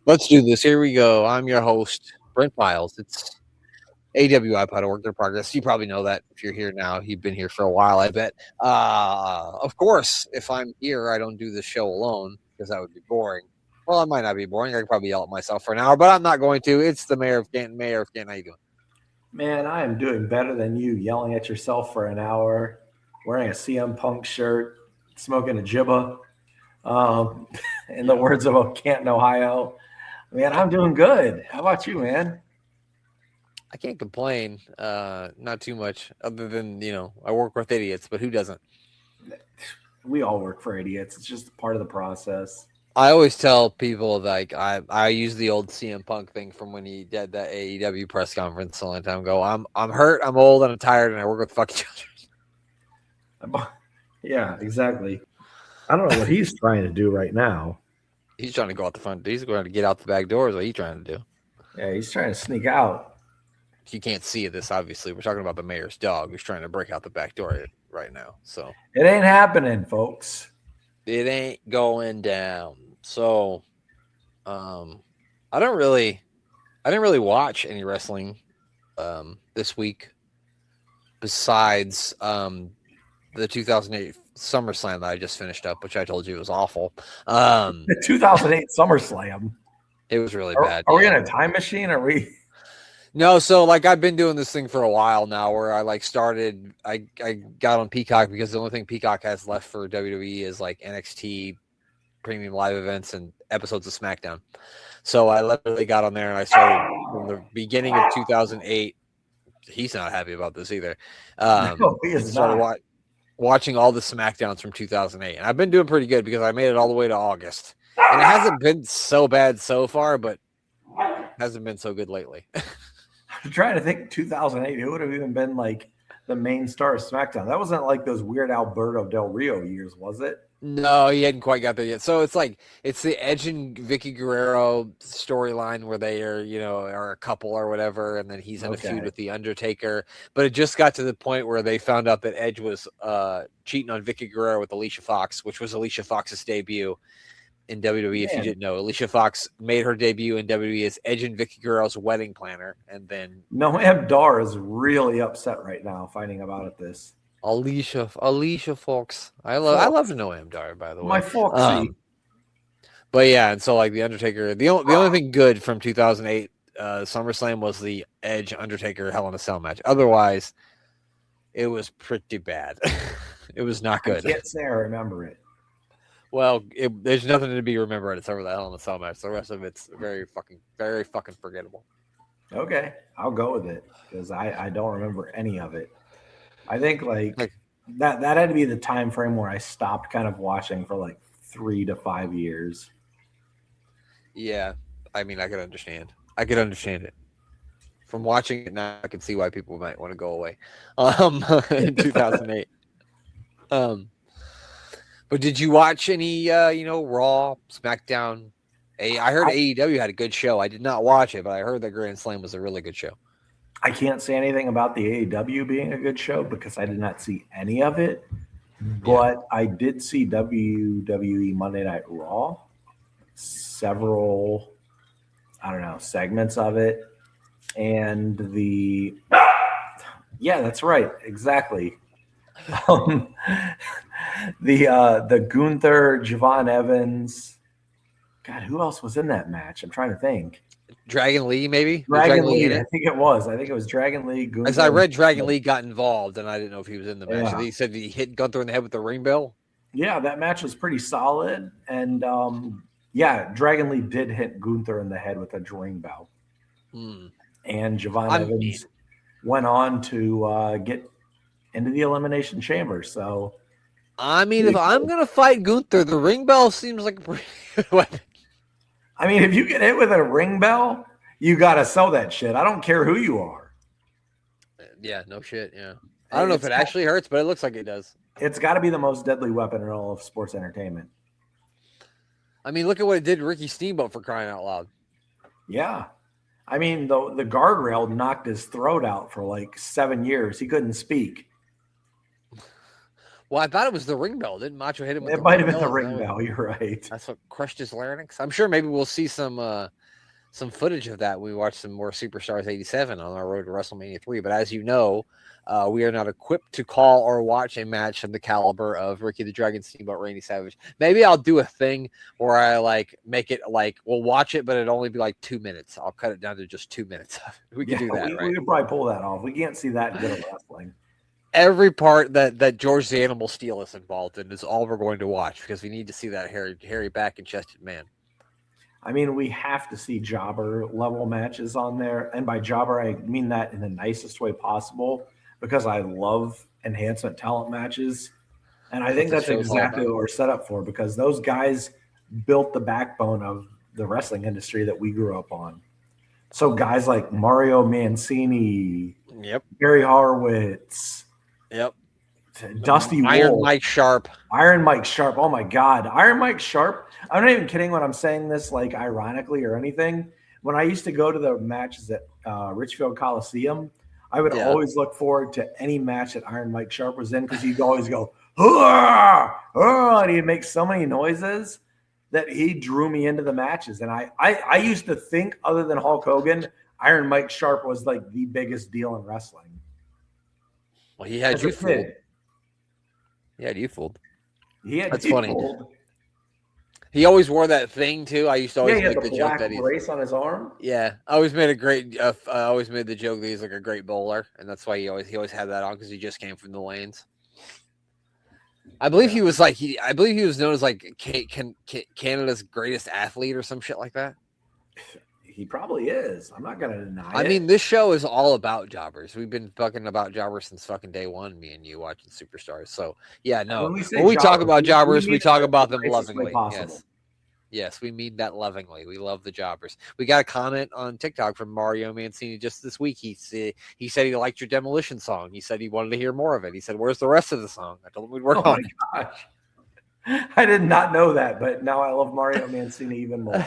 Let's do this. Here we go. I'm your host, Brent Miles. It's AWI Pod Work in Progress. You probably know that if you're here now. You've been here for a while, I bet. Of course, if I'm here, I don't do this show alone because that would be boring. Well, it might not be boring. I could probably yell at myself for an hour, but I'm not going to. It's the Mayor of Canton. Mayor of Canton, how you doing? Man, I am doing better than you, yelling at yourself for an hour, wearing a CM Punk shirt, smoking a jibba, um, in the words of Canton, Ohio. Man, I'm doing good. How about you, man? I can't complain. Not too much, other than I work with idiots, but who doesn't? We all work for idiots. It's just part of the process. I always tell people like I use the old CM Punk thing from when he did that AEW press conference a long time ago. I'm hurt, I'm old, and I'm tired, and I work with fucking children. Yeah, exactly. I don't know what he's trying to do right now. He's trying to go out the front. He's going to get out the back door. Is what he's trying to do. Yeah, he's trying to sneak out. You can't see this, obviously. We're talking about the mayor's dog who's trying to break out the back door right now. So it ain't happening, folks. It ain't going down. So, I didn't really watch any wrestling this week besides the 2008 SummerSlam that I just finished up, which I told you was awful. The 2008 SummerSlam. It was really bad. Are we in a time machine? Are we? No, so like I've been doing this thing for a while now where I got on Peacock because the only thing Peacock has left for WWE is like NXT premium live events and episodes of SmackDown. So I literally got on there and I started from the beginning of 2008. He's not happy about this either. No, he is not. Watching all the SmackDowns from 2008. And I've been doing pretty good because I made it all the way to August. And it hasn't been so bad so far, but it hasn't been so good lately. I'm trying to think 2008, who would have even been like the main star of SmackDown? That wasn't like those weird Alberto Del Rio years, was it? No, he hadn't quite got there yet. So it's like it's the Edge and Vicky Guerrero storyline where they are a couple or whatever, and then he's in a feud with the Undertaker. But it just got to the point where they found out that Edge was cheating on Vicky Guerrero with Alicia Fox, which was Alicia Fox's debut in WWE. If you didn't know, Alicia Fox made her debut in WWE as Edge and Vicky Guerrero's wedding planner, and then Noam Dar is really upset right now finding about this. Alicia Fox. I love Noam Dar, by the way. My Foxy. But yeah, and so like the Undertaker, the only thing good from 2008 SummerSlam was the Edge Undertaker Hell in a Cell match. Otherwise, it was pretty bad. It was not good. I can't say I remember it. Well, there's nothing to be remembered except for the Hell in a Cell match. The rest of it's very fucking forgettable. Okay, I'll go with it because I don't remember any of it. I think like that had to be the time frame where I stopped kind of watching for like 3 to 5 years. Yeah, I mean, I could understand it. From watching it now, I can see why people might want to go away. In 2008. But did you watch any, Raw, SmackDown? I heard AEW had a good show. I did not watch it, but I heard that Grand Slam was a really good show. I can't say anything about the AEW being a good show because I did not see any of it. But I did see WWE Monday Night Raw, several, segments of it. And that's right. Exactly. The Gunther, Javon Evans. God, who else was in that match? I'm trying to think. Dragon Lee, maybe? Dragon Lee. I think it was. Dragon Lee. Gunther. As I read, Dragon Lee got involved, and I didn't know if he was in the match. Yeah. He said he hit Gunther in the head with the ring bell. Yeah, that match was pretty solid. And, Dragon Lee did hit Gunther in the head with a ring bell. And Javon Evans went on to get into the Elimination Chamber. So, I mean, if I'm going to fight Gunther, the ring bell seems like a pretty good weapon. I mean, if you get hit with a ring bell, you got to sell that shit. I don't care who you are. Yeah, no shit, yeah. I don't know if it actually hurts, but it looks like it does. It's got to be the most deadly weapon in all of sports entertainment. I mean, look at what it did to Ricky Steamboat, for crying out loud. Yeah. I mean, the guardrail knocked his throat out for like 7 years. He couldn't speak. Well, I thought it was the ring bell. Didn't Macho hit him with It the might ring have been bell? the ring bell. You're right. That's what crushed his larynx. I'm sure maybe we'll see some footage of that when we watch some more Superstars 87 on our road to WrestleMania 3. But as you know, we are not equipped to call or watch a match of the caliber of Ricky the Dragon Steamboat Randy Savage. Maybe I'll do a thing where I like make it like we'll watch it, but it'll only be like 2 minutes. I'll cut it down to just 2 minutes. We can do that, right? We could probably pull that off. We can't see that good of wrestling. Every part that George the Animal Steel is involved in is all we're going to watch because we need to see that hairy back and chested man. I mean, we have to see jobber level matches on there. And by jobber, I mean that in the nicest way possible because I love enhancement talent matches. And I think that's exactly what we're set up for because those guys built the backbone of the wrestling industry that we grew up on. So guys like Mario Mancini, Gary Horowitz, Dusty Iron Wolf, Mike Sharp. Iron Mike Sharp. Oh my God. Iron Mike Sharp. I'm not even kidding when I'm saying this like ironically or anything. When I used to go to the matches at Richfield Coliseum, I would always look forward to any match that Iron Mike Sharp was in because he'd always go, and he'd make so many noises that he drew me into the matches. And I used to think, other than Hulk Hogan, Iron Mike Sharp was like the biggest deal in wrestling. Well, he had you fooled. He had you fooled. That's funny. He always wore that thing too. I used to always make the joke that he's brace on his arm. Yeah, I always made the joke that he's like a great bowler, and that's why he always had that on because he just came from the lanes. I believe he was known as like Canada's greatest athlete or some shit like that. He probably is. I'm not going to deny it. I mean, this show is all about jobbers. We've been fucking about jobbers since fucking day one, me and you watching Superstars. So, yeah, no. When we talk about jobbers, we talk about them lovingly. Yes, we mean that lovingly. We love the jobbers. We got a comment on TikTok from Mario Mancini just this week. He said he liked your Demolition song. He said he wanted to hear more of it. He said, "Where's the rest of the song?" I told him we'd work on it. Gosh. I did not know that, but now I love Mario Mancini even more.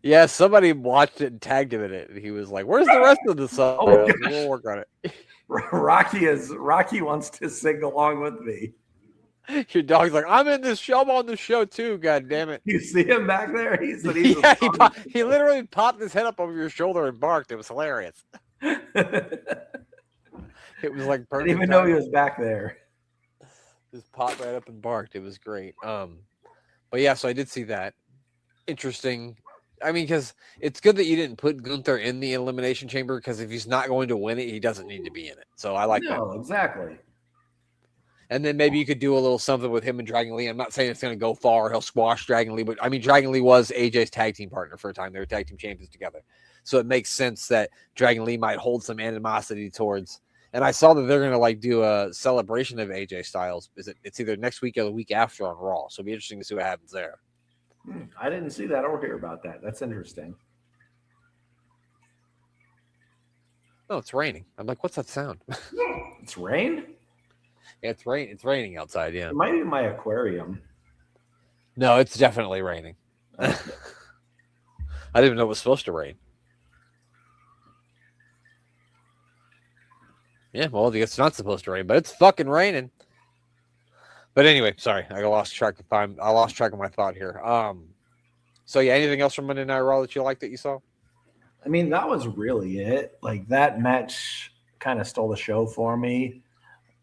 Yeah, somebody watched it and tagged him in it, and he was like, "Where's the rest of the song?" We'll work on it. Rocky wants to sing along with me. Your dog's like, I'm in this show. I'm on the show too. God damn it! You see him back there? He literally popped his head up over your shoulder and barked. It was hilarious. It was like perfect. I didn't even know he was back there. Just popped right up and barked. It was great. But yeah, so I did see that. Interesting. I mean, because it's good that you didn't put Gunther in the Elimination Chamber because if he's not going to win it, he doesn't need to be in it. So I like that. No, exactly. And then maybe you could do a little something with him and Dragon Lee. I'm not saying it's going to go far. He'll squash Dragon Lee, but I mean, Dragon Lee was AJ's tag team partner for a time. They were tag team champions together. So it makes sense that Dragon Lee might hold some animosity towards. And I saw that they're going to like do a celebration of AJ Styles. It's either next week or the week after on Raw. So it'll be interesting to see what happens there. I didn't see that or hear about that. That's interesting. Oh, it's raining. I'm like, what's that sound? It's rain? Yeah, it's rain. It's raining outside. Yeah, it might be my aquarium. No, it's definitely raining. Okay. I didn't even know it was supposed to rain. Yeah, well, it's not supposed to rain, but it's fucking raining. But anyway, sorry, I lost track of time. I lost track of my thought here. So yeah, anything else from Monday Night Raw that you liked that you saw? I mean, that was really it. Like that match kind of stole the show for me.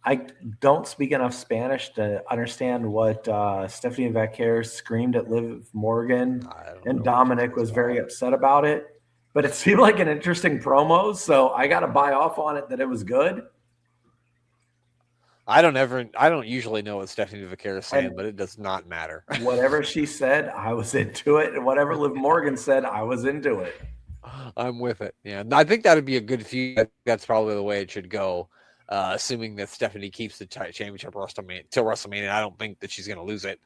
I don't speak enough Spanish to understand what Stephanie Vaquer screamed at Liv Morgan, and Dominic was very upset about it. But it seemed like an interesting promo, so I got to buy off on it that it was good. I don't usually know what Stephanie Vaquer is saying, but it does not matter. Whatever she said, I was into it. And whatever Liv Morgan said, I was into it. I'm with it. Yeah. I think that would be a good feud. That's probably the way it should go. Assuming that Stephanie keeps the championship till WrestleMania. I don't think that she's going to lose it.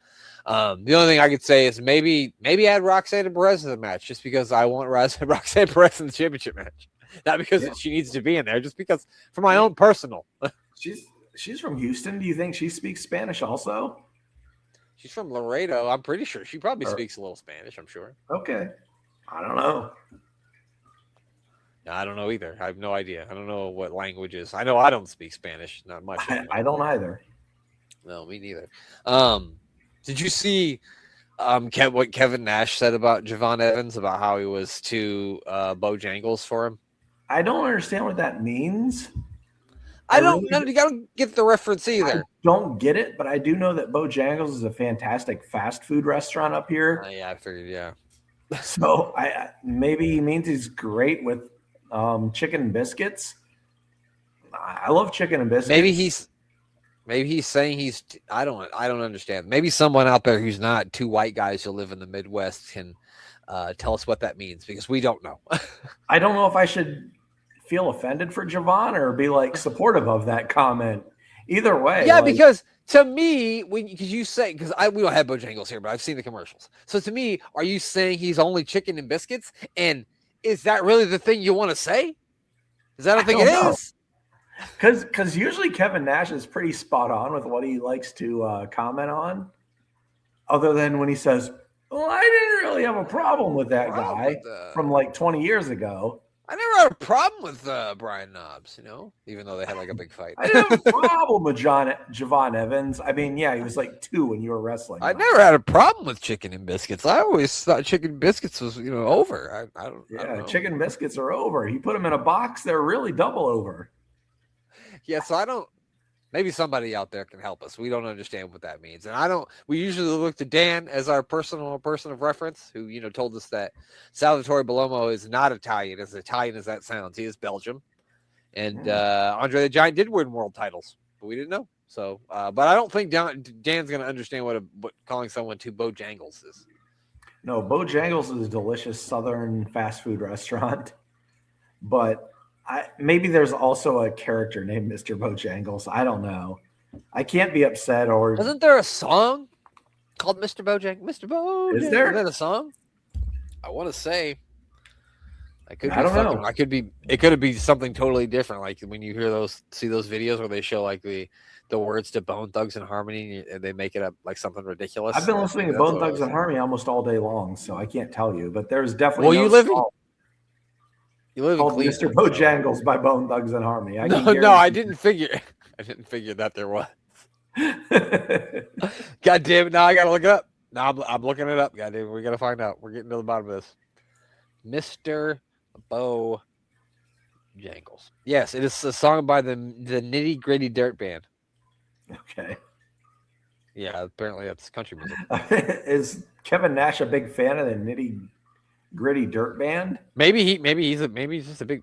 The only thing I could say is maybe add Roxanne Perez to the match just because I want Roxanne Perez in the championship match. Not because she needs to be in there, just because for my own personal. She's from Houston. Do you think she speaks Spanish also? She's from Laredo. I'm pretty sure. She probably speaks a little Spanish, I'm sure. Okay. I don't know. I don't know either. I have no idea. I don't know what language is. I know I don't speak Spanish. Not much. I don't either. No, me neither. Did you see what Kevin Nash said about Javon Evans, about how he was too Bojangles for him? I don't understand what that means. I don't get the reference either. I don't get it, but I do know that Bojangles is a fantastic fast food restaurant up here. Yeah, I figured, yeah. So maybe he means he's great with chicken and biscuits. I love chicken and biscuits. Maybe he's saying I don't understand. Maybe someone out there who's not two white guys who live in the Midwest can tell us what that means, because we don't know. I don't know if I should feel offended for Javon or be like supportive of that comment. Either way. Yeah, because to me, because you say, we don't have Bojangles here, but I've seen the commercials. So to me, are you saying he's only chicken and biscuits? And is that really the thing you want to say? Because I don't think it is. Because usually Kevin Nash is pretty spot on with what he likes to comment on, other than when he says, well, I didn't really have a problem with that guy from like 20 years ago. I never had a problem with Brian Knobbs, even though they had like a big fight. I didn't have a problem with Javon Evans. I mean, yeah, he was like 2 when you were wrestling. I never had a problem with chicken and biscuits. I always thought chicken and biscuits was, over. I don't know. Chicken biscuits are over. He put them in a box. They're really double over. Yeah, so maybe somebody out there can help us. We don't understand what that means. And we usually look to Dan as our person of reference, who, told us that Salvatore Bellomo is not Italian as that sounds. He is Belgium. And Andre the Giant did win world titles, but we didn't know. So, but I don't think Dan's going to understand what calling someone two Bojangles is. No, Bojangles is a delicious Southern fast food restaurant, but maybe there's also a character named Mr. Bojangles. I don't know. I can't be upset or... Isn't there a song called Mr. Bojangles? Mr. Bojangles. Is there? Is that a song? I want to say. I don't know. It could be something totally different. Like when you see those videos where they show like the words to Bone Thugs and Harmony and they make it up like something ridiculous. I've been listening to Bone Thugs and Harmony almost all day long, so I can't tell you. But there's definitely You live in called Mr. Bojangles by Bone Thugs and Harmony. I didn't figure that there was. God damn it! Now I gotta look it up. Now I'm looking it up. God damn it! We gotta find out. We're getting to the bottom of this. Mr. Bojangles. Yes, it is a song by the Nitty Gritty Dirt Band. Okay. Yeah, apparently that's country music. Is Kevin Nash a big fan of the Nitty Gritty Dirt Band? Maybe he's just a big.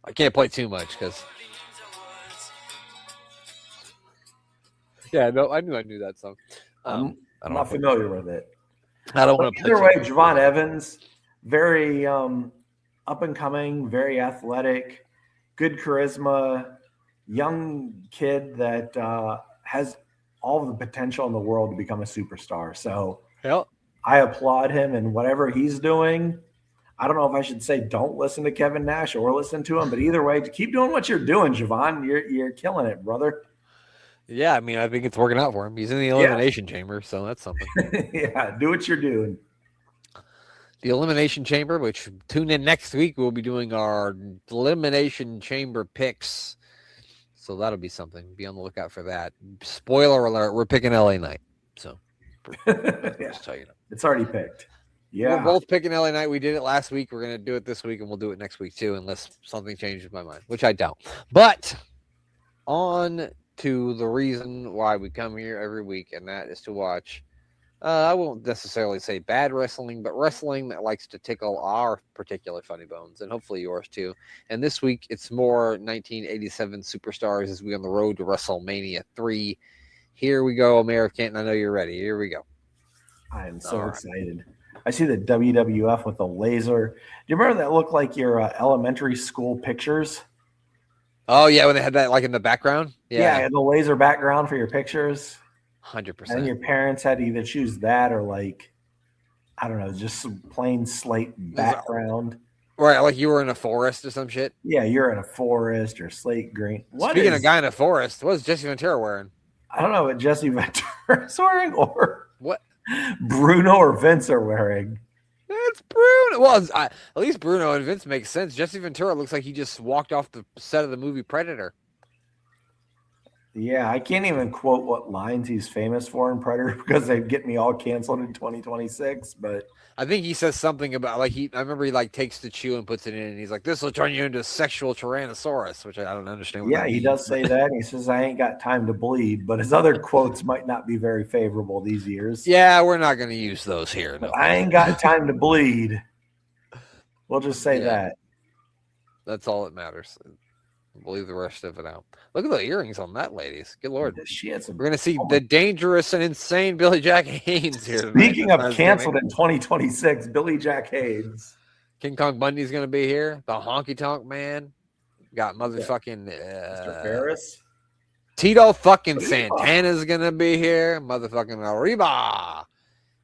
I can't play too much because. Yeah, no, I knew that song. I'm not familiar with it. I don't want to play. Either way, Javon Evans, very up and coming, very athletic, good charisma, young kid that has all of the potential in the world to become a superstar. So I applaud him in whatever he's doing. I don't know if I should say don't listen to Kevin Nash or listen to him, but either way, keep doing what you're doing, Javon. You're killing it, brother. Yeah, I mean, I think it's working out for him. He's in the Elimination Chamber, so that's something. Yeah, do what you're doing. The Elimination Chamber, which tune in next week, we'll be doing our Elimination Chamber picks. So that'll be something. Be on the lookout for that. Spoiler alert, we're picking LA Knight. So just tell you. It's already picked. Yeah. We're both picking LA Knight. We did it last week. We're going to do it this week, and we'll do it next week too, unless something changes my mind, which I doubt. But on to the reason why we come here every week, and that is to watch, I won't necessarily say bad wrestling, but wrestling that likes to tickle our particular funny bones, and hopefully yours too. And this week, it's more 1987 Superstars as we on the road to WrestleMania 3. Here we go, Mayor of Canton. I know you're ready. Here we go. I am so excited. I see the WWF with a laser. Do you remember that looked like your elementary school pictures? Oh, yeah, when they had that like in the background? Yeah, the laser background for your pictures. 100%. And your parents had to either choose that or like, I don't know, just some plain slate background. Right, like you were in a forest or some shit? Yeah, you're in a forest or slate green. Speaking of guy in a forest, what is Jesse Ventura wearing? I don't know what Jesse Ventura's wearing or what Bruno or Vince are wearing. It's Bruno. Well, at least Bruno and Vince make sense. Jesse Ventura looks like he just walked off the set of the movie Predator. Yeah, I can't even quote what lines he's famous for in Predator because they'd get me all canceled in 2026. But I think he says something about like I remember he like takes the chew and puts it in, and he's like, "This will turn you into a sexual tyrannosaurus," which I don't understand. What yeah, that he means. does say that. And he says, "I ain't got time to bleed," but his other quotes might not be very favorable these years. Yeah, we're not going to use those here. No. I ain't got time to bleed. We'll just say that. That's all that matters. We'll leave the rest of it out. Look at the earrings on that, ladies. Good Lord. She had some, we're going to see the dangerous and insane Billy Jack Haynes here tonight. Speaking of canceled in 2026, Billy Jack Haynes. King Kong Bundy's going to be here. The Honky Tonk Man. Got motherfucking Mr. Ferris. Tito fucking Santana's going to be here. Motherfucking Arriba.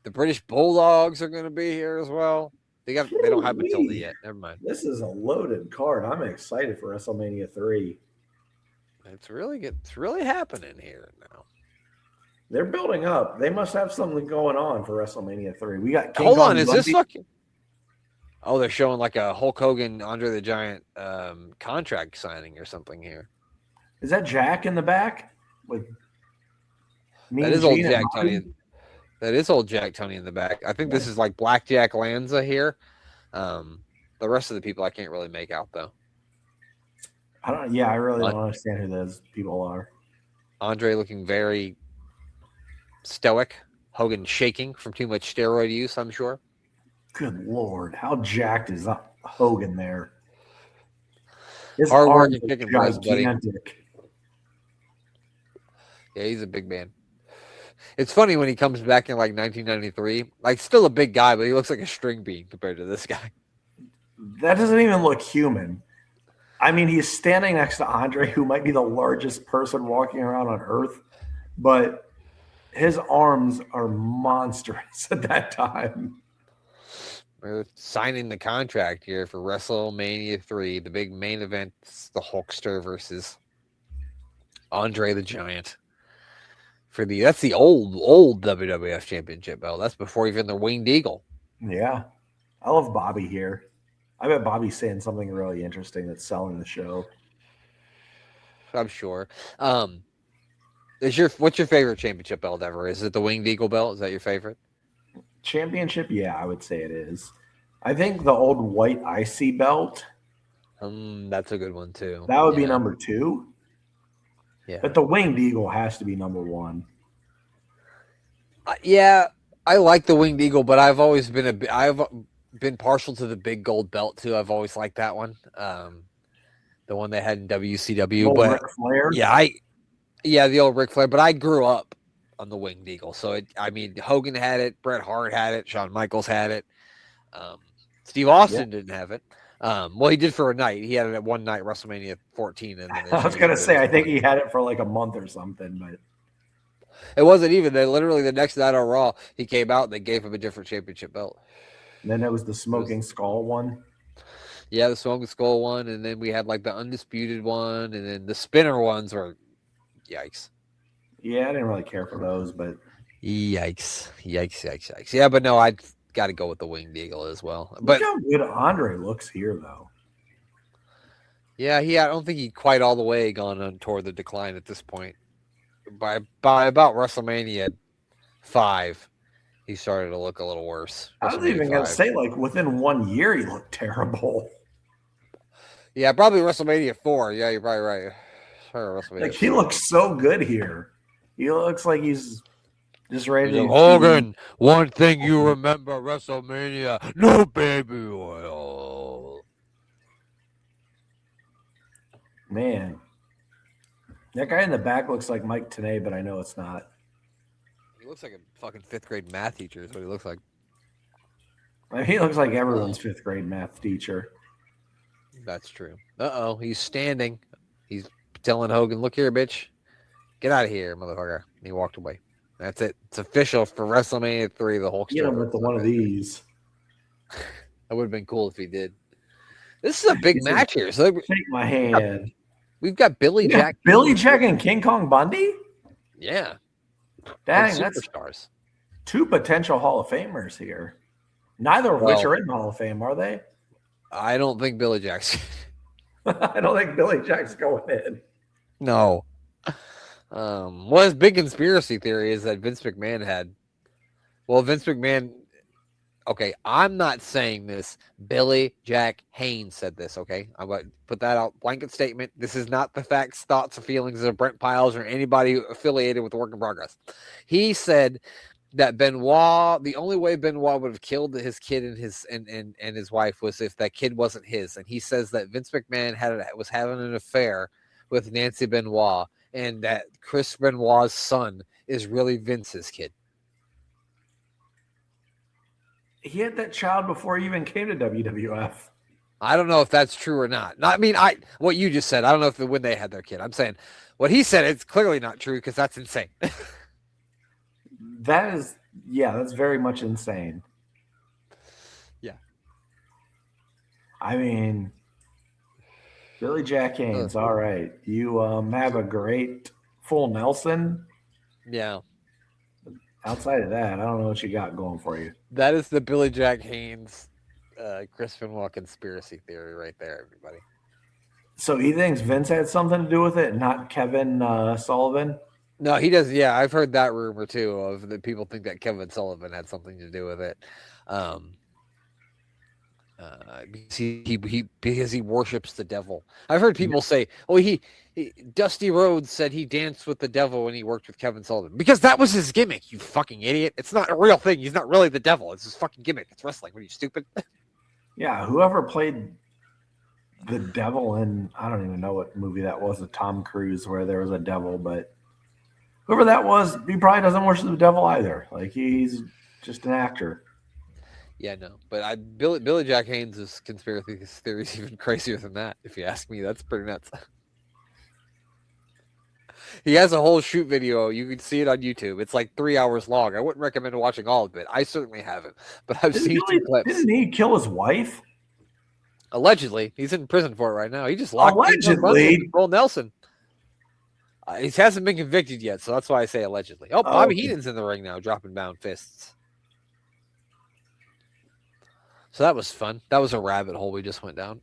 The British Bulldogs are going to be here as well. They don't have Matilda yet. Never mind. This is a loaded card. I'm excited for WrestleMania 3. It's really happening here now. They're building up. They must have something going on for WrestleMania 3. We got King Hold Kong on, is Bundy. this fucking? Oh, they're showing like a Hulk Hogan, Andre the Giant contract signing or something here. Is that Jack in the back? With that is old Jack Tony. That is old Jack Tony in the back. I think this is like Blackjack Lanza here. The rest of the people I can't really make out though. I really don't understand who those people are. Andre looking very stoic. Hogan shaking from too much steroid use, I'm sure. Good Lord, how jacked is Hogan there? His hard work arms and kicking are press, buddy. gigantic. Yeah, he's a big man. It's funny when he comes back in like 1993, like still a big guy, but he looks like a string bean compared to this guy. That doesn't even look human. I mean, he's standing next to Andre, who might be the largest person walking around on Earth, but his arms are monstrous at that time. We're signing the contract here for WrestleMania 3. The big main event is the Hulkster versus Andre the Giant. That's the old WWF Championship belt. That's before even the Winged Eagle. Yeah. I love Bobby here. I bet Bobby's saying something really interesting that's selling the show. I'm sure. What's your favorite championship belt ever? Is it the Winged Eagle belt? Is that your favorite? Championship? Yeah, I would say it is. I think the old white IC belt. That's a good one too. That would be number 2. Yeah. But the Winged Eagle has to be number 1. Yeah, I like the Winged Eagle, but I've always been partial to the big gold belt too. I've always liked that one. The one they had in WCW. Old but Ric Flair? Yeah, the old Ric Flair. But I grew up on the Winged Eagle. So Hogan had it, Bret Hart had it, Shawn Michaels had it. Steve Austin didn't have it. Well, he did for a night. He had it at one night, WrestleMania 14. And then I was going to say, I think he had it for like a month or something, but it wasn't even. They literally the next night on Raw, he came out and they gave him a different championship belt. And then it was the Smoking Skull one. Yeah, the Smoking Skull one, and then we had like the Undisputed one, and then the Spinner ones were, yikes. Yeah, I didn't really care for those, but yikes. Yeah, but no, I'd got to go with the Winged Eagle as well. But look how good Andre looks here, though. Yeah, I don't think he quite all the way gone on toward the decline at this point. By about WrestleMania 5, he started to look a little worse. I was even going to say, like, within 1 year, he looked terrible. Yeah, probably WrestleMania 4. Yeah, you're probably right. Sorry, WrestleMania like, 4. He looks so good here. He looks like he's just ready to... Hogan, one thing you remember, WrestleMania, no baby oil. Man. That guy in the back looks like Mike Tenay, but I know it's not. He looks like a fucking 5th grade math teacher is what he looks like. I mean, he looks like everyone's 5th grade math teacher. That's true. Uh-oh, he's standing. He's telling Hogan, look here, bitch. Get out of here, motherfucker. And he walked away. That's it. It's official for WrestleMania 3, the Hulkster. Get him with one of these. That would have been cool if he did. This is a big match here. So take my hand. We've got Billy Jack. Billy Jack and King Kong Bundy? Yeah. Dang, that's superstars. 2 potential Hall of Famers here. Neither of which are in the Hall of Fame, are they? I don't think Billy Jack's. I don't think Billy Jack's going in. No. Well, his big conspiracy theory is that Vince McMahon had. Well, Vince McMahon. Okay, I'm not saying this. Billy Jack Haynes said this. Okay, I'm going to put that out. Blanket statement. This is not the facts, thoughts, or feelings of Brent Piles or anybody affiliated with Work in Progress. He said that Benoit, the only way Benoit would have killed his kid and his wife was if that kid wasn't his. And he says that Vince McMahon was having an affair with Nancy Benoit, and that Chris Benoit's son is really Vince's kid. He had that child before he even came to WWF. I don't know if that's true or not. What you just said. I don't know if when they had their kid. I'm saying what he said. It's clearly not true because that's insane. That's very much insane. Yeah. I mean, Billy Jack Haynes. All right, you have a great full Nelson. Yeah. Outside of that, I don't know what you got going for you. That is the Billy Jack Haynes, Chris Benoit conspiracy theory right there, everybody. So he thinks Vince had something to do with it, not Kevin Sullivan? No, he does. Yeah, I've heard that rumor too. Of that people think that Kevin Sullivan had something to do with it, because he worships the devil. I've heard people say, "Oh, Dusty Rhodes said he danced with the devil when he worked with Kevin Sullivan because that was his gimmick." You fucking idiot! It's not a real thing. He's not really the devil. It's his fucking gimmick. It's wrestling. What are you, stupid? Yeah, whoever played the devil in, I don't even know what movie that was, with Tom Cruise, where there was a devil, but whoever that was, he probably doesn't worship the devil either. Like, he's just an actor. Yeah, no. But Billy Jack Haynes' conspiracy theory is even crazier than that, if you ask me. That's pretty nuts. He has a whole shoot video. You can see it on YouTube. It's like 3 hours long. I wouldn't recommend watching all of it. I certainly haven't. But I've seen some clips. Didn't he kill his wife? Allegedly. He's in prison for it right now. He just locked allegedly Bull Nelson. He hasn't been convicted yet, so that's why I say allegedly. Oh, Bobby Heenan's in the ring now, dropping down fists. So that was fun. That was a rabbit hole we just went down.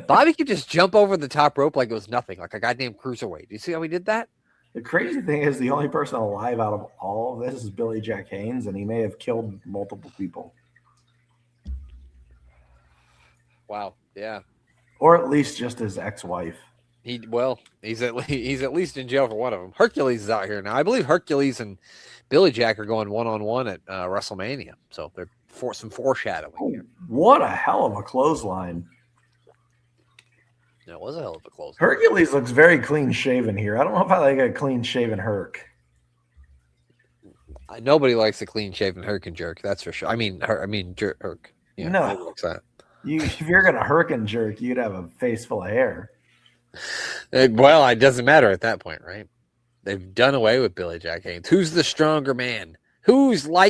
Bobby could just jump over the top rope like it was nothing, like a goddamn cruiserweight. Do you see how he did that? The crazy thing is the only person alive out of all of this is Billy Jack Haynes, and he may have killed multiple people. Wow. Yeah. Or at least just his ex-wife. He's at least in jail for one of them. Hercules is out here now. I believe Hercules and Billy Jack are going one-on-one at WrestleMania. So they're some foreshadowing here. What a hell of a clothesline. That was a hell of a clothesline. Hercules looks very clean-shaven here. I don't know if I like a clean-shaven Herc. Nobody likes a clean-shaven Herc and jerk. That's for sure. Herc. Yeah, no. If you're going to Herc and jerk, you'd have a face full of hair. Well, it doesn't matter at that point, right? They've done away with Billy Jack Haynes. Who's the stronger man? Who's more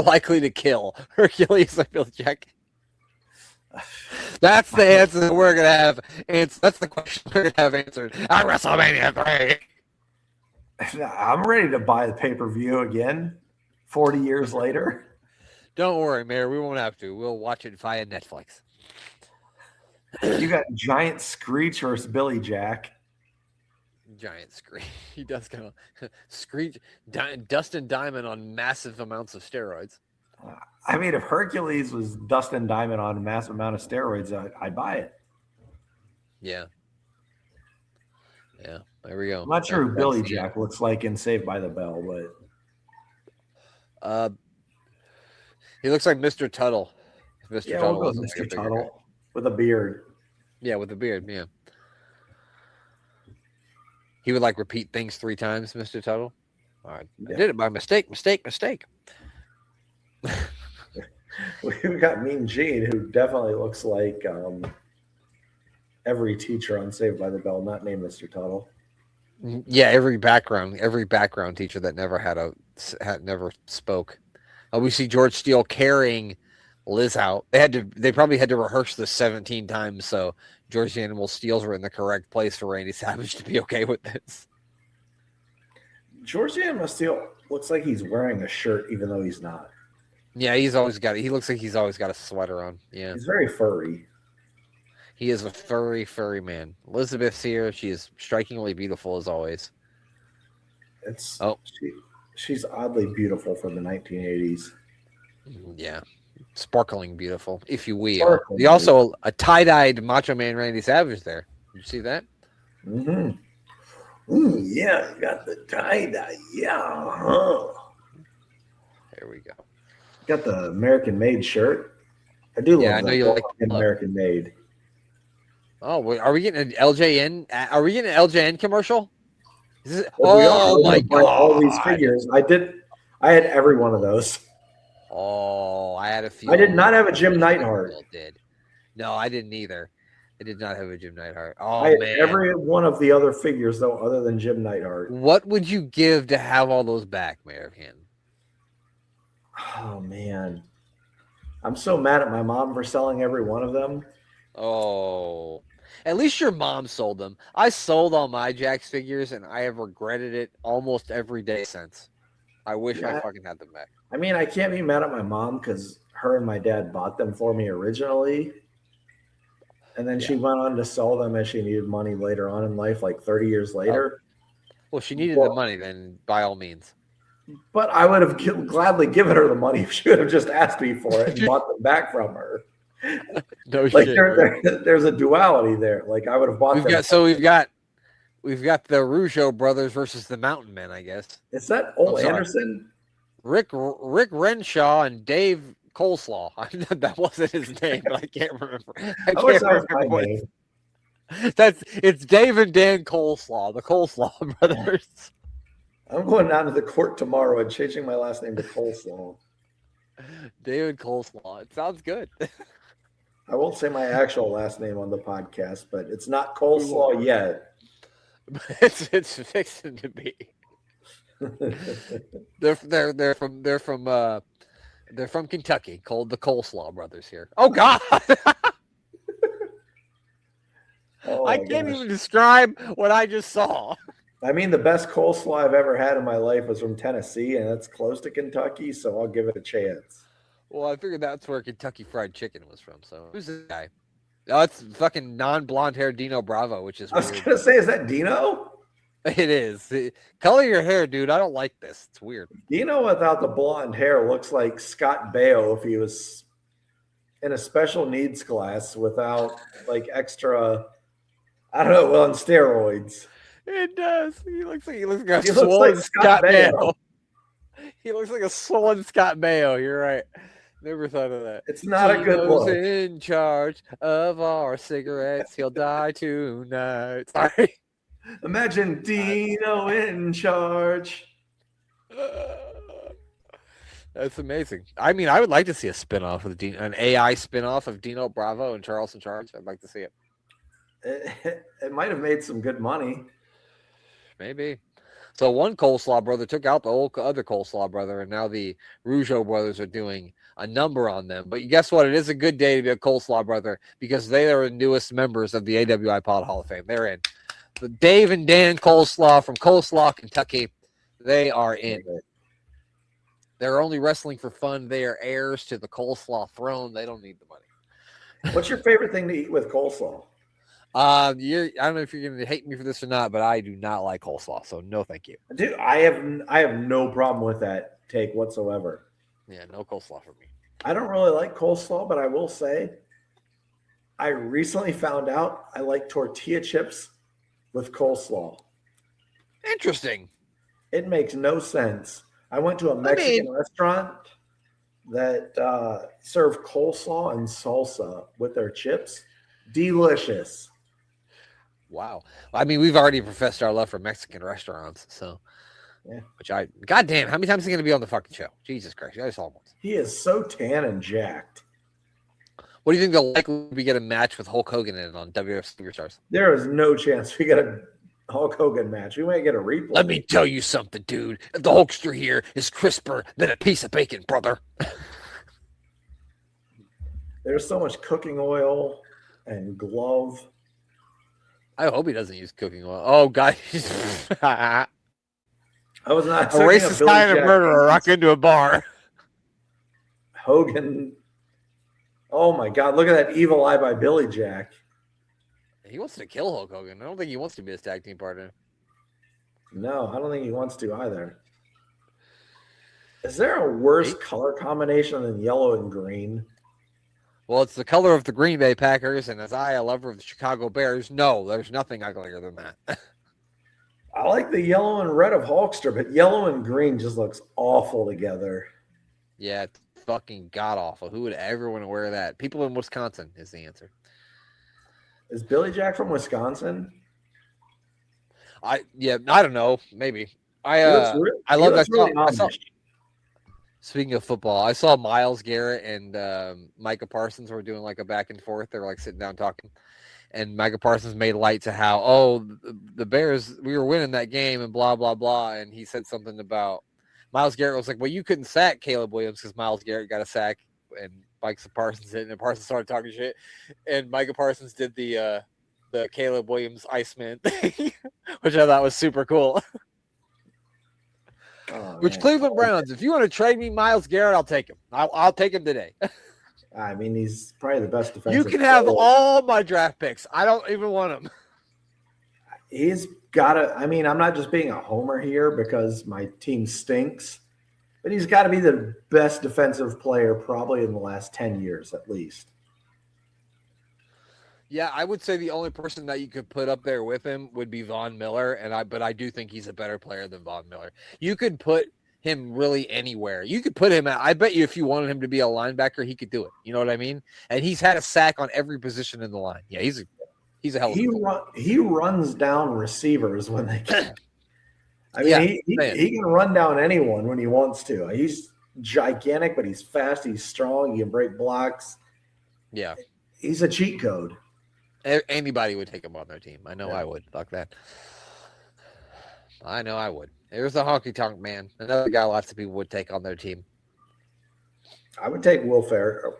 likely to kill, Hercules or Billy Jack? That's the answer that we're gonna have. That's the question we're gonna have answered at WrestleMania 3. I'm ready to buy the pay-per-view again, 40 years later. Don't worry, Mayor. We won't have to. We'll watch it via Netflix. You got Giant Screech versus Billy Jack. Giant Screech. He does kind of Screech. Dustin Diamond on massive amounts of steroids. I mean, if Hercules was Dustin Diamond on a massive amount of steroids, I'd buy it. Yeah. Yeah. There we go. I'm not sure who Billy Jack looks like in Saved by the Bell, but he looks like Mr. Tuttle. Mr. Tuttle with a beard. Yeah, with a beard. Yeah. He would like repeat things 3 times, Mr. Tuttle. All right. Yeah. I did it by mistake. We've got Mean Gene, who definitely looks like every teacher on Saved by the Bell, not named Mr. Tuttle. Yeah, every background teacher that never spoke. We see George Steele carrying Liz out. They probably had to rehearse this 17 times, so George the Animal Steels were in the correct place for Randy Savage to be okay with this. George the Animal Steel looks like he's wearing a shirt, even though he's not. Yeah, he looks like he's always got a sweater on. Yeah. He's very furry. He is a furry, furry man. Elizabeth's here. She is strikingly beautiful as always. She's oddly beautiful for the 1980s. Yeah. Sparkling beautiful, if you will. He also a tie-dyed Macho Man Randy Savage there. Did you see that? Mm-hmm. Ooh, yeah, got the tie-dye. Yeah. Huh. There we go. Got the American Made shirt. I do love that. You like American Made. Oh, are we getting an LJN? Are we getting an LJN commercial? Oh my god! All these figures. I had every one of those. Oh, I had a few. I did not have a Jim Neidhart. No, I didn't either. I did not have a Jim Neidhart. Oh, I had every one of the other figures, though, other than Jim Neidhart. What would you give to have all those back, Mayor of Canton? Oh, man. I'm so mad at my mom for selling every one of them. Oh. At least your mom sold them. I sold all my Jakks figures, and I have regretted it almost every day since. I wish I fucking had them back. I mean, I can't be mad at my mom because her and my dad bought them for me originally. And then she went on to sell them as she needed money later on in life, like 30 years later. Well, she needed the money then, by all means. But I would have gladly given her the money if she would have just asked me for it and bought them back from her. No like shit. There's a duality there. Like I would have bought them. We've got the Rougeau brothers versus the Mountain Men, I guess. Is that Ole Anderson? Rick Renshaw and Dave Coleslaw. That wasn't his name, but I can't remember. It's Dave and Dan Coleslaw, the Coleslaw brothers. I'm going down to the court tomorrow and changing my last name to Coleslaw. David Coleslaw. It sounds good. I won't say my actual last name on the podcast, but it's not Coleslaw yet. It's fixing to be. They're from Kentucky, called the Coleslaw brothers here. Oh God. I can't even describe what I just saw. I mean, the best coleslaw I've ever had in my life was from Tennessee, and that's close to Kentucky, so I'll give it a chance. Well, I figured that's where Kentucky Fried Chicken was from. So who's this guy? Oh, it's fucking non-blonde hair Dino Bravo, which is I was gonna say, is that Dino? It is. Color your hair, dude. I don't like this. It's weird. Dino without the blonde hair looks like Scott Baio if he was in a special needs class without like extra, I don't know, on steroids. It does. He looks like a swollen Scott Baio. He looks like a swollen Scott Baio. You're right. Never thought of that. It's not a good look. In charge of our cigarettes. He'll die tonight. Sorry. Imagine Dino in charge. That's amazing. I mean, I would like to see a spinoff of an AI spinoff of Dino Bravo and Charles in Charge. I'd like to see it. It might have made some good money. Maybe. So one Coleslaw brother took out the old other Coleslaw brother, and now the Rougeau brothers are doing a number on them. But guess what? It is a good day to be a Coleslaw brother because they are the newest members of the AWI Pod Hall of Fame. They're in. The Dave and Dan Coleslaw from Coleslaw, Kentucky. They are in. They're only wrestling for fun. They are heirs to the Coleslaw throne. They don't need the money. What's your favorite thing to eat with coleslaw? I don't know if you're going to hate me for this or not, but I do not like coleslaw, so no thank you. Dude, I have no problem with that take whatsoever. Yeah, no coleslaw for me. I don't really like coleslaw, but I will say I recently found out I like tortilla chips with coleslaw. Interesting. It makes no sense. I went to a Mexican restaurant that served coleslaw and salsa with their chips. Delicious. Wow. I mean, we've already professed our love for Mexican restaurants, so yeah. Goddamn, how many times is he going to be on the fucking show? Jesus Christ, I saw him once. He is so tan and jacked. What do you think they'll likely get a match with Hulk Hogan in on WWF Superstars? There is no chance we get a Hulk Hogan match. We might get a replay. Let me tell you something, dude. The Hulkster here is crisper than a piece of bacon, brother. There's so much cooking oil and glove. I hope he doesn't use cooking oil. Oh, God. I was not a racist guy and a murderer rock into a bar. Hogan. Oh, my God. Look at that evil eye by Billy Jack. He wants to kill Hulk Hogan. I don't think he wants to be his tag team partner. No, I don't think he wants to either. Is there a worse color combination than yellow and green? Well, it's the color of the Green Bay Packers, and as a lover of the Chicago Bears, no, there's nothing uglier than that. I like the yellow and red of Hulkster, but yellow and green just looks awful together. Yeah, it's fucking god awful. Who would ever want to wear that? People in Wisconsin is the answer. Is Billy Jack from Wisconsin? I don't know. Maybe. I love that. Really speaking of football, I saw Myles Garrett and Micah Parsons were doing like a back and forth. They were like sitting down talking. And Micah Parsons made light to how, the Bears, we were winning that game and blah, blah, blah. And he said something about Myles Garrett was like, well, you couldn't sack Caleb Williams because Myles Garrett got a sack and Micah Parsons did. And Parsons started talking shit. And Micah Parsons did the Caleb Williams Iceman thing, which I thought was super cool. Which Cleveland Browns, if you want to trade me Myles Garrett, I'll take him. I'll take him today. I mean, he's probably the best defensive. You can have all my draft picks. I don't even want him. He's got to. I mean, I'm not just being a homer here because my team stinks, but he's got to be the best defensive player probably in the last 10 years at least. Yeah, I would say the only person that you could put up there with him would be Von Miller, but I do think he's a better player than Von Miller. You could put him really anywhere. You could put him at, I bet you if you wanted him to be a linebacker, he could do it. You know what I mean? And he's had a sack on every position in the line. Yeah, he's a hell of a he runs down receivers when they can. I mean, he can run down anyone when he wants to. He's gigantic, but he's fast. He's strong. He can break blocks. Yeah. He's a cheat code. Anybody would take him on their team. I know I would. Fuck that. I know I would. There's the honky tonk man. Another guy lots of people would take on their team. I would take Will Ferrell.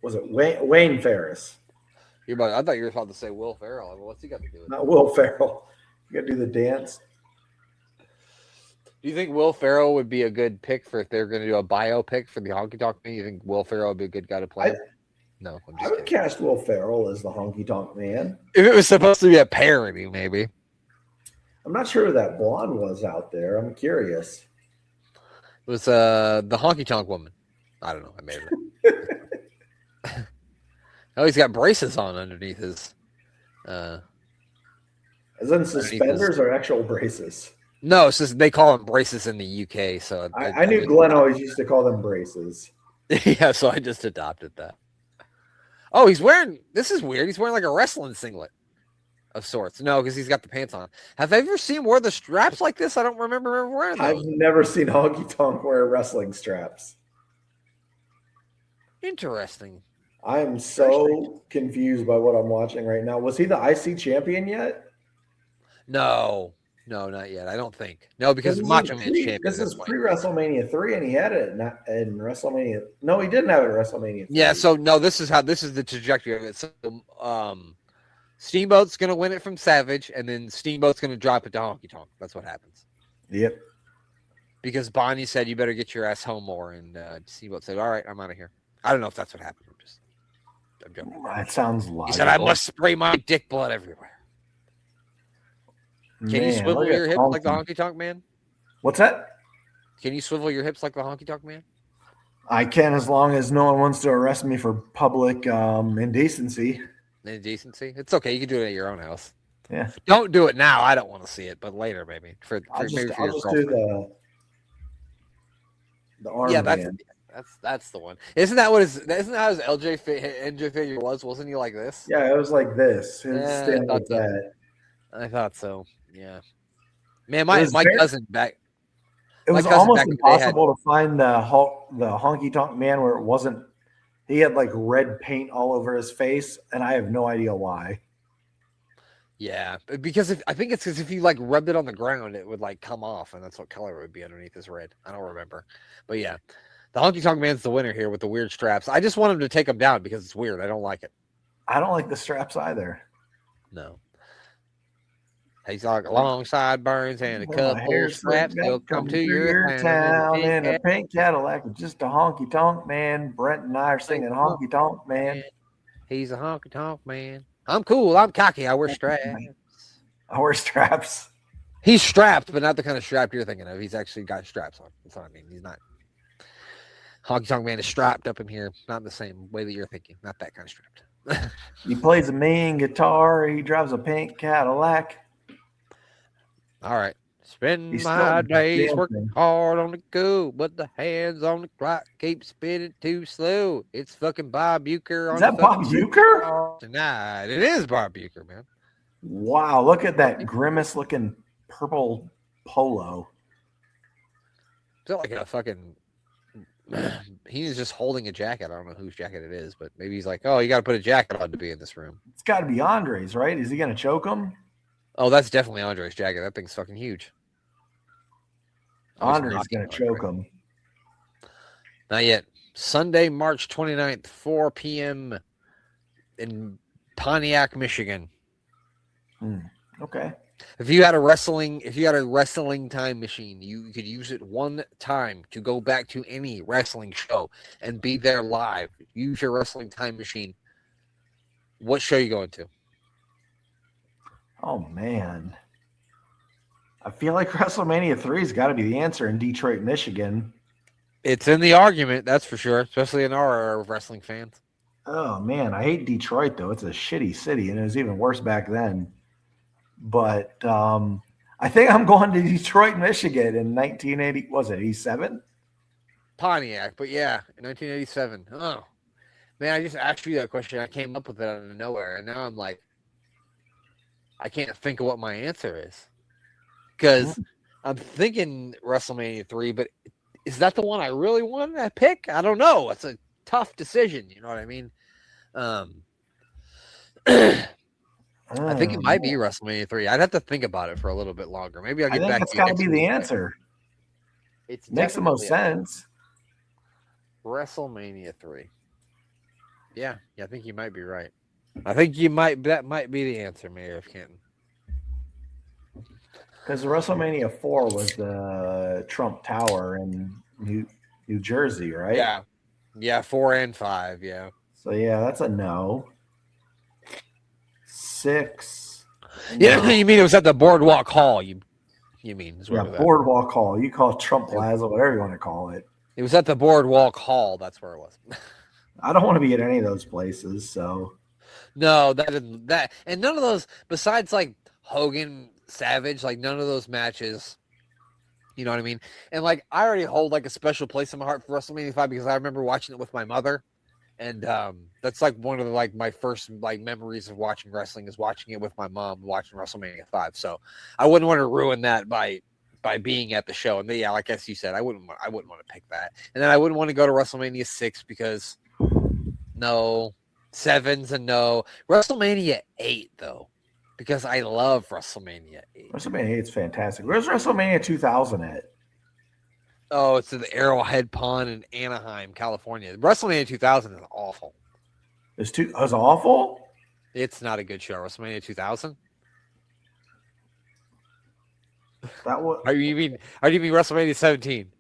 Was it Wayne Ferris? I thought you were about to say Will Ferrell. What's he got to do with it? Not Will Ferrell. You got to do the dance. Do you think Will Ferrell would be a good pick for if they're going to do a biopic for the honky tonk man? You think Will Ferrell would be a good guy to play? No, I would cast Will Ferrell as the honky tonk man. If it was supposed to be a parody, maybe. I'm not sure who that blonde was out there. I'm curious. It was the honky tonk woman. I don't know. I made it. Oh, he's got braces on underneath his. As in suspenders or actual braces? No, it's just they call them braces in the UK. So I knew Glenn always used to call them braces. Yeah, so I just adopted that. Oh, he's wearing. This is weird. He's wearing like a wrestling singlet of sorts. No, because he's got the pants on. Have I ever seen him wear the straps like this? I don't remember ever wearing those. I've never seen Honky Tonk wear wrestling straps. Interesting. I am so confused by what I'm watching right now. Was he the IC champion yet? No, not yet. I don't think. No, because Macho Man's champion. This is pre-WrestleMania 3, and he had it in WrestleMania. No, he didn't have it in WrestleMania 3. Yeah, so no, this is the trajectory of it. So Steamboat's going to win it from Savage, and then Steamboat's going to drop it to Honky Tonk. That's what happens. Yep. Because Bonnie said, you better get your ass home more, and Steamboat said, all right, I'm out of here. I don't know if that's what happened. I'm joking. That sounds logical. He said, I must spray my dick blood everywhere. Can you swivel your hips like the Honky Tonk Man? What's that? Can you swivel your hips like the Honky Tonk Man? I can, as long as no one wants to arrest me for public indecency. Indecency? It's okay. You can do it at your own house. Yeah. Don't do it now. I don't want to see it, but later, maybe. I'll just do the arm. Yeah, that's the one. Isn't that how his NJ figure was? Wasn't he like this? Yeah, it was like this. I thought so. Yeah. Man, my cousin back. It was almost impossible to find the Honky Tonk Man where it wasn't. He had like red paint all over his face, and I have no idea why. Yeah, because I think it's because if you like rubbed it on the ground, it would like come off, and that's what color it would be underneath his red. I don't remember, but yeah, the Honky Tonk Man's the winner here with the weird straps. I just want him to take them down because it's weird. I don't like it. I don't like the straps either. No. He's like long sideburns and a couple of straps. He'll come to your town in a pink Cadillac with just a honky tonk man. Brent and I are singing honky tonk man. He's a honky tonk man. I'm cool. I'm cocky. I wear straps. I wear straps. He's strapped, but not the kind of strap you're thinking of. He's actually got straps on. That's what I mean. He's not. Honky Tonk Man is strapped up in here, not in the same way that you're thinking. Not that kind of strapped. He plays a mean guitar. He drives a pink Cadillac. All right. Spend my days working hard on the go, but the hands on the clock keep spinning too slow. It's fucking Bob Uecker. Is that Bob Uecker? Tonight. It is Bob Uecker, man. Wow, look at that grimace-looking purple polo. I feel like a fucking... He's just holding a jacket. I don't know whose jacket it is, but maybe he's like, oh, you got to put a jacket on to be in this room. It's got to be Andre's, right? Is he going to choke him? Oh, that's definitely Andre's jacket. That thing's fucking huge. Andre's going to choke him. Not yet. Sunday, March 29th, 4 p.m. in Pontiac, Michigan. Okay. If you had a wrestling time machine, you could use it one time to go back to any wrestling show and be there live. Use your wrestling time machine. What show are you going to? Oh, man. I feel like WrestleMania 3 has got to be the answer in Detroit, Michigan. It's in the argument, that's for sure, especially in our wrestling fans. Oh, man. I hate Detroit, though. It's a shitty city, and it was even worse back then. But I think I'm going to Detroit, Michigan in 1980. Was it 87? Pontiac, but yeah, in 1987. Oh, man, I just asked you that question. I came up with it out of nowhere, and now I'm like, I can't think of what my answer is. Because I'm thinking WrestleMania 3, but is that the one I really wanted to pick? I don't know. It's a tough decision. You know what I mean? I think it might be WrestleMania 3. I'd have to think about it for a little bit longer. Maybe I'll get back to you. That's got to be the answer. It makes the most sense. WrestleMania 3. Yeah, I think you might be right. I think that might be the answer, Mayor of Canton. Because WrestleMania 4 was the Trump Tower in New Jersey, right? Yeah, 4 and 5, yeah. So, yeah, that's a no. 6. Yeah, no. You mean it was at the Boardwalk Hall, you mean. Yeah, Boardwalk Hall. You call it Trump Plaza, whatever you want to call it. It was at the Boardwalk Hall. That's where it was. I don't want to be at any of those places, so. No, that. And none of those, besides like Hogan, Savage, like none of those matches, you know what I mean? And like I already hold like a special place in my heart for WrestleMania 5 because I remember watching it with my mother, and that's like one of the, like my first like memories of watching wrestling is watching it with my mom, watching WrestleMania 5. So I wouldn't want to ruin that by being at the show. And yeah, like as you said, I wouldn't want to pick that. And then I wouldn't want to go to WrestleMania 6 because no. 7's a no. WrestleMania 8 though. Because I love WrestleMania 8. WrestleMania 8 is fantastic. Where's WrestleMania 2000 at? Oh, it's at the Arrowhead Pond in Anaheim, California. WrestleMania 2000 is awful. It's awful? It's not a good show. WrestleMania 2000? That was. Are you mean WrestleMania 17?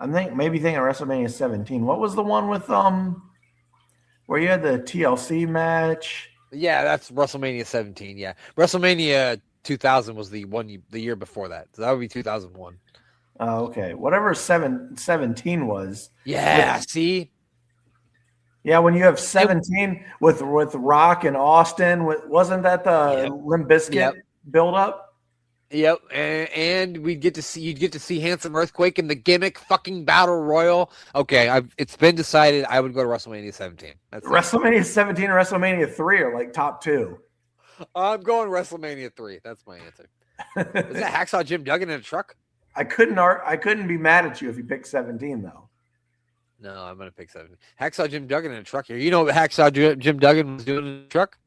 I'm maybe thinking WrestleMania 17. What was the one with where you had the TLC match? Yeah, that's WrestleMania 17. Yeah, WrestleMania 2000 was the year before that, so that would be 2001. Oh, okay. Whatever 17 was. Yeah. See. Yeah, when you have 17 with Rock and Austin, wasn't that the Limp Bizkit build up? Yep, and you'd get to see Handsome Earthquake in the gimmick fucking battle royal. Okay, it's been decided I would go to WrestleMania 17. WrestleMania 17 and WrestleMania 3 are like top 2. I'm going WrestleMania 3. That's my answer. Is that Hacksaw Jim Duggan in a truck? I couldn't be mad at you if you picked 17 though. No, I'm gonna pick 17. Hacksaw Jim Duggan in a truck here. You know what Hacksaw Jim Duggan was doing in a truck?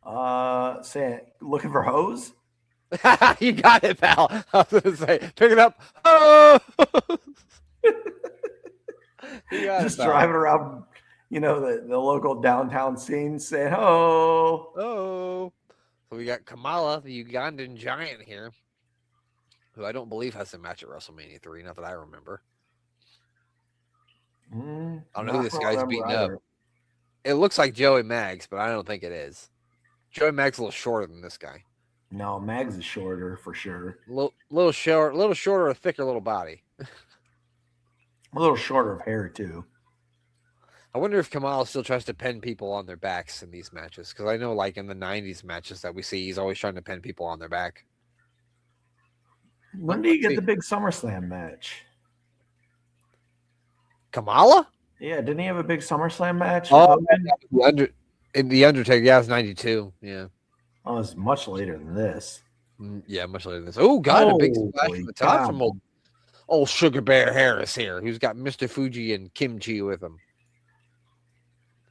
Looking for hose. You got it, pal. I was going to say, pick it up. Oh! Just driving around, the local downtown scene saying, oh. Oh. So we got Kamala, the Ugandan giant here, who I don't believe has a match at WrestleMania 3, not that I remember. I don't know who this guy's beating up. It looks like Joey Maggs, but I don't think it is. Joey Maggs a little shorter than this guy. No, Maggs is shorter for sure. Little shorter, a thicker little body. A little shorter of hair too. I wonder if Kamala still tries to pin people on their backs in these matches, because I know, like in the '90s matches that we see, he's always trying to pin people on their back. When do you get the big SummerSlam match? Kamala? Yeah, didn't he have a big SummerSlam match? In the Undertaker, yeah, it was '92. Yeah. Oh, it's much later than this. Yeah, much later than this. Oh, God, a big splash from the top from old Sugar Bear Harris here, who's got Mr. Fuji and Kimchi with him.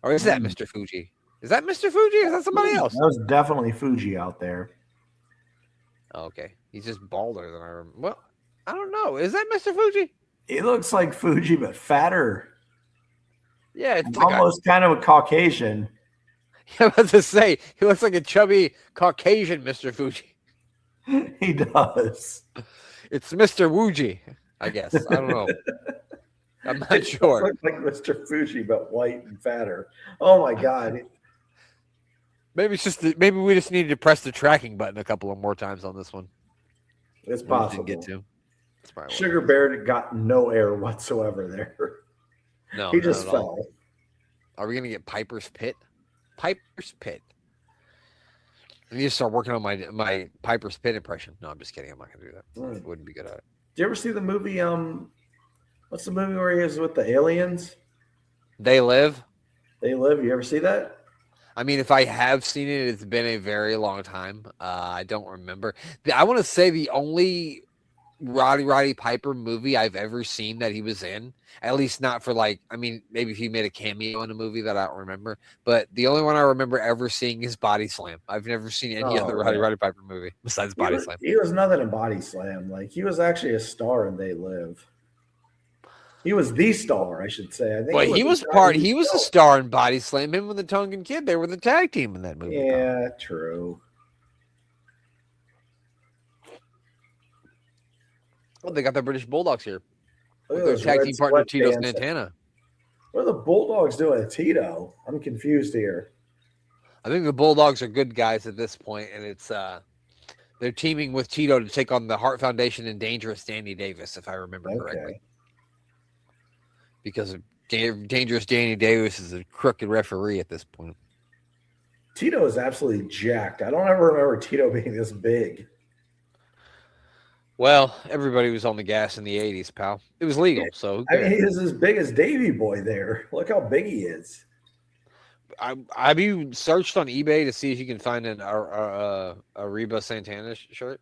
Or is that Mr. Fuji? Is that Mr. Fuji or is that somebody else? That was definitely Fuji out there. Oh, okay. He's just balder than I remember. Well, I don't know. Is that Mr. Fuji? He looks like Fuji, but fatter. Yeah, it's almost kind of a Caucasian. I was about to say, he looks like a chubby Caucasian Mr. Fuji. He does. It's Mr. Wuji, I guess. I don't know. I'm not sure. Looks like Mr. Fuji, but white and fatter. Oh my God. Maybe we just needed to press the tracking button a couple of more times on this one. It's possible. Get to. Sugar Bear got no air whatsoever there. No, he just fell. Are we gonna get Piper's Pit? Piper's Pit. I need to start working on my Piper's Pit impression. No, I'm just kidding. I'm not gonna do that. I wouldn't be good at it. Do you ever see the movie? What's the movie where he is with the aliens? They Live. They Live. You ever see that? I mean, if I have seen it, it's been a very long time. I don't remember. I want to say the only Roddy Piper movie I've ever seen that he was in, at least not for maybe he made a cameo in a movie that I don't remember, but the only one I remember ever seeing is Body Slam. I've never seen any other Roddy Piper movie besides Body Slam. He was nothing in Body Slam. Like, he was actually a star in They Live. He was the star, I should say. I think he was a star in Body Slam. Him and the Tongan Kid, they were the tag team in that movie. Yeah, true. Oh, they got the British Bulldogs here. With their tag team partner, Tito Santana. What are the Bulldogs doing at Tito? I'm confused here. I think the Bulldogs are good guys at this point, and it's they're teaming with Tito to take on the Hart Foundation and Dangerous Danny Davis, if I remember correctly. Because Dangerous Danny Davis is a crooked referee at this point. Tito is absolutely jacked. I don't ever remember Tito being this big. Well, everybody was on the gas in the 80s, pal. It was legal, so I mean, he is as big as Davey Boy there. Look how big he is. Have you searched on eBay to see if you can find a Reba Santana shirt?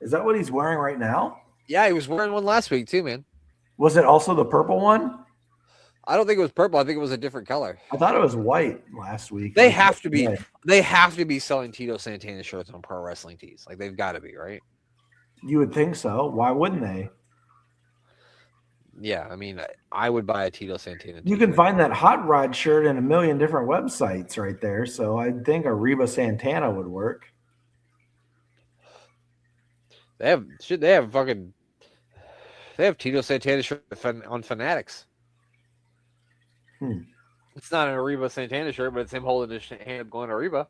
Is that what he's wearing right now? Yeah, he was wearing one last week too, man. Was it also the purple one? I don't think it was purple. I think it was a different color. I thought it was white last week. They have to be. They have to be selling Tito Santana shirts on Pro Wrestling Tees. Like, they've got to be, right? You would think so. Why wouldn't they? Yeah, I mean, I would buy a Tito Santana. You can find that Hot Rod shirt in a million different websites right there. So I think a Reba Santana would work. They have Tito Santana shirt on Fanatics. It's not an Reba Santana shirt, but it's him holding his hand going to Reba.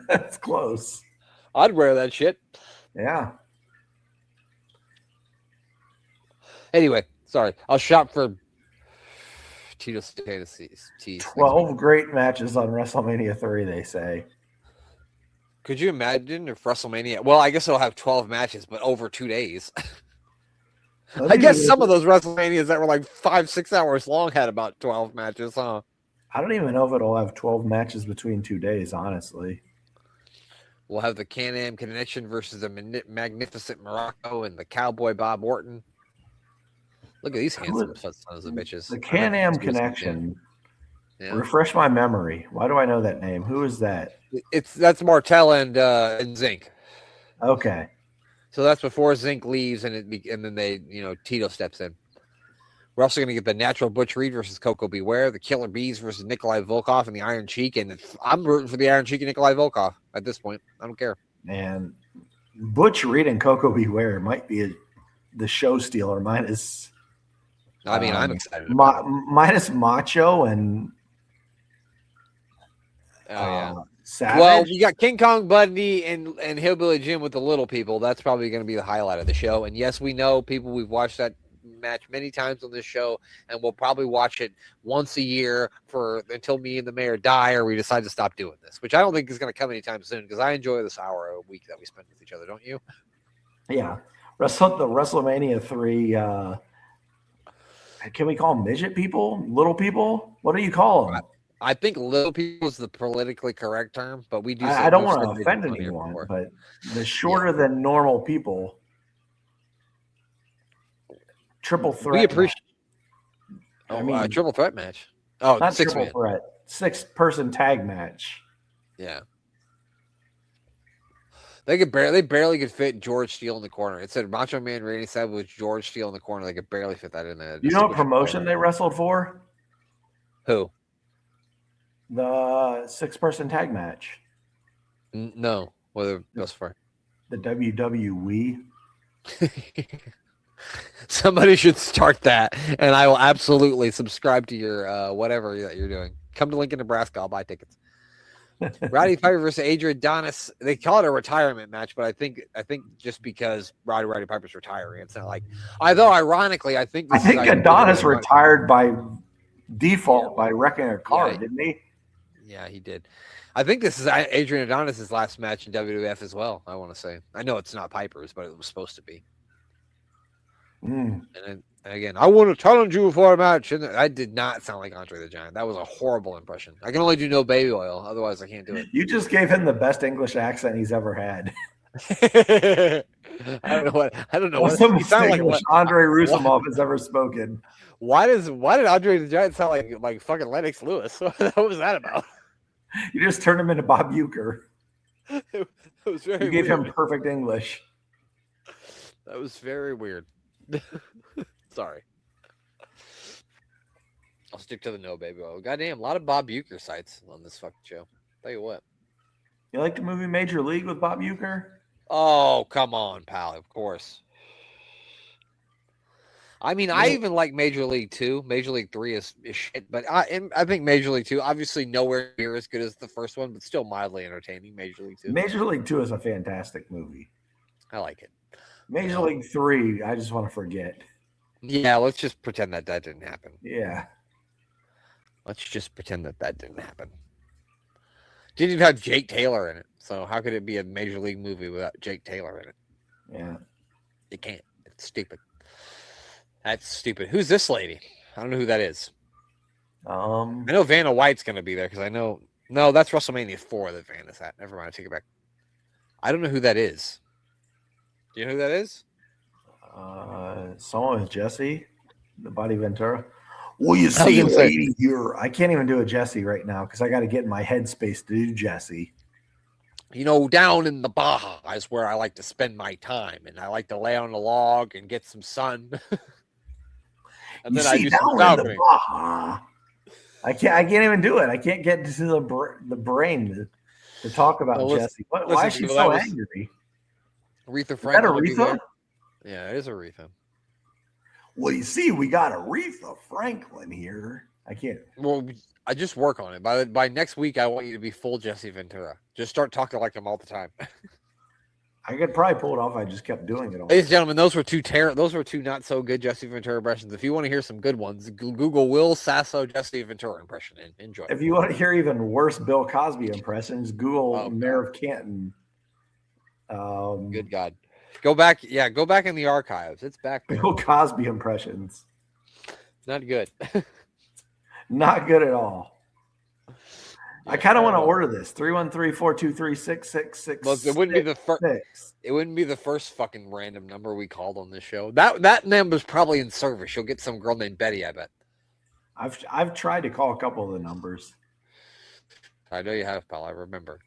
That's close. I'd wear that shit. Yeah. Anyway, sorry. I'll shop for Tito Santana tees. 12 great matches on WrestleMania 3, they say. Could you imagine if WrestleMania... Well, I guess it'll have 12 matches, but over 2 days. I guess some of those WrestleManias that were like 5-6 hours long had about 12 matches, huh? I don't even know if it'll have 12 matches between 2 days, honestly. We'll have the Can-Am Connection versus the Magnificent Morocco and the Cowboy Bob Orton. Look at these handsome sons of bitches. The Can-Am Connection. Yeah. Refresh my memory. Why do I know that name? Who is that? That's Martel and Zinc. Okay. So that's before Zinc leaves, and then they, Tito steps in. We're also going to get the Natural Butch Reed versus Koko B. Ware, the Killer Bees versus Nikolai Volkov, and the Iron Cheek. And I'm rooting for the Iron Cheek and Nikolai Volkov at this point. I don't care. Man, Butch Reed and Koko B. Ware might be the show stealer. Minus, I'm excited. Minus Macho and Savage. Well, you got King Kong Bundy and Hillbilly Jim with the little people. That's probably going to be the highlight of the show. And yes, we know people. We've watched that match many times on this show, and we'll probably watch it once a year until me and the mayor die, or we decide to stop doing this. Which I don't think is going to come anytime soon because I enjoy this hour a week that we spend with each other. Don't you? Yeah, the WrestleMania 3. Can we call them midget people? Little people? What do you call them? I think little people is the politically correct term, but we do. I don't want to offend anyone, but the shorter than normal people. Triple threat. We appreciate. Triple threat match. Oh, not triple threat. 6-person tag match. Yeah. They barely could fit George Steele in the corner. It said Macho Man Randy Savage with George Steele in the corner. They could barely fit that in there. You know what promotion they wrestled for? Who? The 6-person tag match. No. What was for? The WWE. Somebody should start that, and I will absolutely subscribe to your whatever that you're doing. Come to Lincoln, Nebraska. I'll buy tickets. Roddy Piper versus Adrian Adonis. They call it a retirement match, but I think just because Roddy Piper's retiring, it's not like. Although ironically, I think Adonis retired by default by wrecking a car, didn't he? Yeah, he did. I think this is Adrian Adonis' last match in WWF as well. I want to say. I know it's not Piper's, but it was supposed to be. And again, I want to challenge you for a match. And I did not sound like Andre the Giant. That was a horrible impression. I can only do no baby oil. Otherwise, I can't do it. You just gave him the best English accent he's ever had. I don't know what he sound like Andre Rusimov has ever spoken. Why did Andre the Giant sound like fucking Lennox Lewis? What was that about? You just turned him into Bob Uecker. It was very You gave him perfect English. That was very weird. Sorry. I'll stick to the no baby oil. Goddamn, a lot of Bob Uecker sites on this fucking show. Tell you what. You like the movie Major League with Bob Uecker? Oh, come on, pal. Of course. I mean, I even like Major League 2. Major League 3 is shit, but I think Major League 2, obviously nowhere near as good as the first one, but still mildly entertaining. Major League 2. Major League 2 is a fantastic movie. I like it. Major League 3, I just want to forget. Yeah, let's just pretend that didn't happen. Yeah. Let's just pretend that didn't happen. Didn't even have Jake Taylor in it, so how could it be a Major League movie without Jake Taylor in it? Yeah. You can't. It's stupid. That's stupid. Who's this lady? I don't know who that is. I know Vanna White's going to be there because I know. No, that's WrestleMania 4 that Vanna's at. Never mind. I take it back. I don't know who that is. Do you know who that is? Someone with Jesse, the Body Ventura. Well, you see, lady here. I can't even do a Jesse right now because I got to get in my headspace to do Jesse. You know, down in the Baja is where I like to spend my time, and I like to lay on a log and get some sun. And then I do some balcony. I can't even do it. I can't get to the brain to talk about Jesse. Why is she so angry? Aretha Franklin. Is that Aretha? Yeah, it is Aretha. Well, you see, we got Aretha Franklin here. I can't. Well, I just work on it. By next week, I want you to be full Jesse Ventura. Just start talking like him all the time. I could probably pull it off. I just kept doing it. Ladies and gentlemen, those were two not so good Jesse Ventura impressions. If you want to hear some good ones, Google Will Sasso Jesse Ventura impression and enjoy. If you want to hear even worse Bill Cosby impressions, Google Mayor of Canton. Good God. Go back in the archives. It's back there. Bill Cosby impressions. Not good. Not good at all. I kind of want to order this 313-423-6666. Well, it wouldn't be the first. It wouldn't be the first fucking random number we called on this show. That number's probably in service. You'll get some girl named Betty, I bet. I've tried to call a couple of the numbers. I know you have, pal. I remember.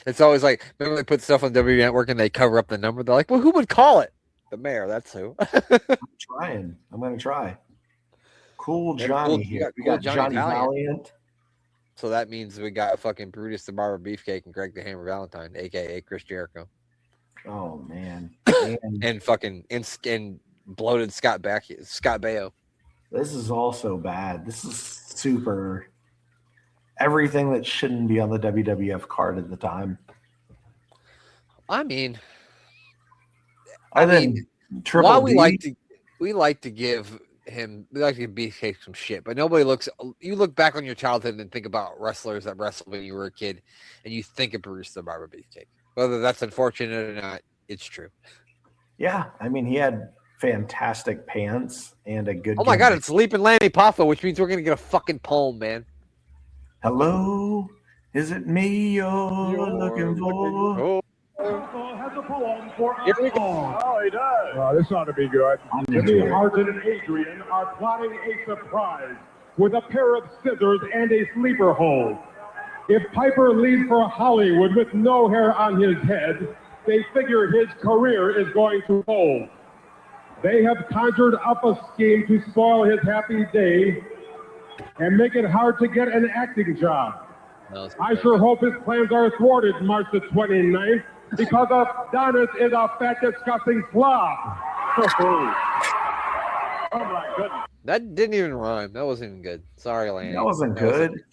It's always like, remember they put stuff on W Network and they cover up the number. They're like, well, who would call it? The mayor. That's who. I'm going to try. Cool Johnny here. We got Johnny Valiant. So that means we got fucking Brutus the Barber Beefcake and Greg the Hammer Valentine, a.k.a. Chris Jericho. Oh, man. And fucking and bloated Scott Baio. This is also bad. This is super. everything that shouldn't be on the WWF card at the time. Triple while D, we like to give Beefcake some shit, but nobody looks. You look back on your childhood and think about wrestlers that wrestled when you were a kid, and you think of Bruce the Barber Beefcake. Whether that's unfortunate or not, it's true. Yeah, I mean, he had fantastic pants and a good. Oh my God, it's Leaping Lanny Poffo, which means we're gonna get a fucking poem, man. Hello, is it me you're looking for? Has a poem for us all. Oh, he does. This ought to be good. Jimmy Hart and Adrian are plotting a surprise with a pair of scissors and a sleeper hold. If Piper leaves for Hollywood with no hair on his head, they figure his career is going to fold. They have conjured up a scheme to spoil his happy day and make it hard to get an acting job. I sure hope his plans are thwarted March the 29th, because Adonis is a fat, disgusting slob. Oh my goodness. That didn't even rhyme. That wasn't even good. Sorry, Lanny. That wasn't good.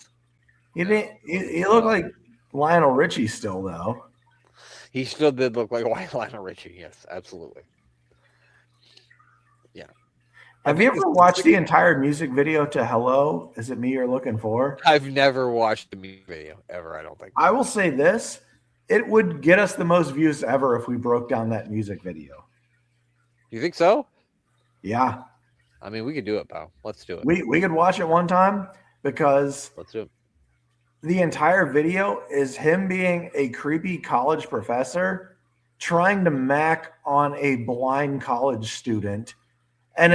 He didn't. He looked like Lionel Richie still, though. He still did look like Lionel Richie. Yes, absolutely. Yeah. Have you ever watched the entire music video to Hello? Is it me you're looking for? I've never watched the music video ever. I don't think. I will say this. It would get us the most views ever if we broke down that music video. You think so? Yeah. I mean, we could do it, pal. Let's do it. We could watch it one time because let's do it. The entire video is him being a creepy college professor trying to mac on a blind college student. And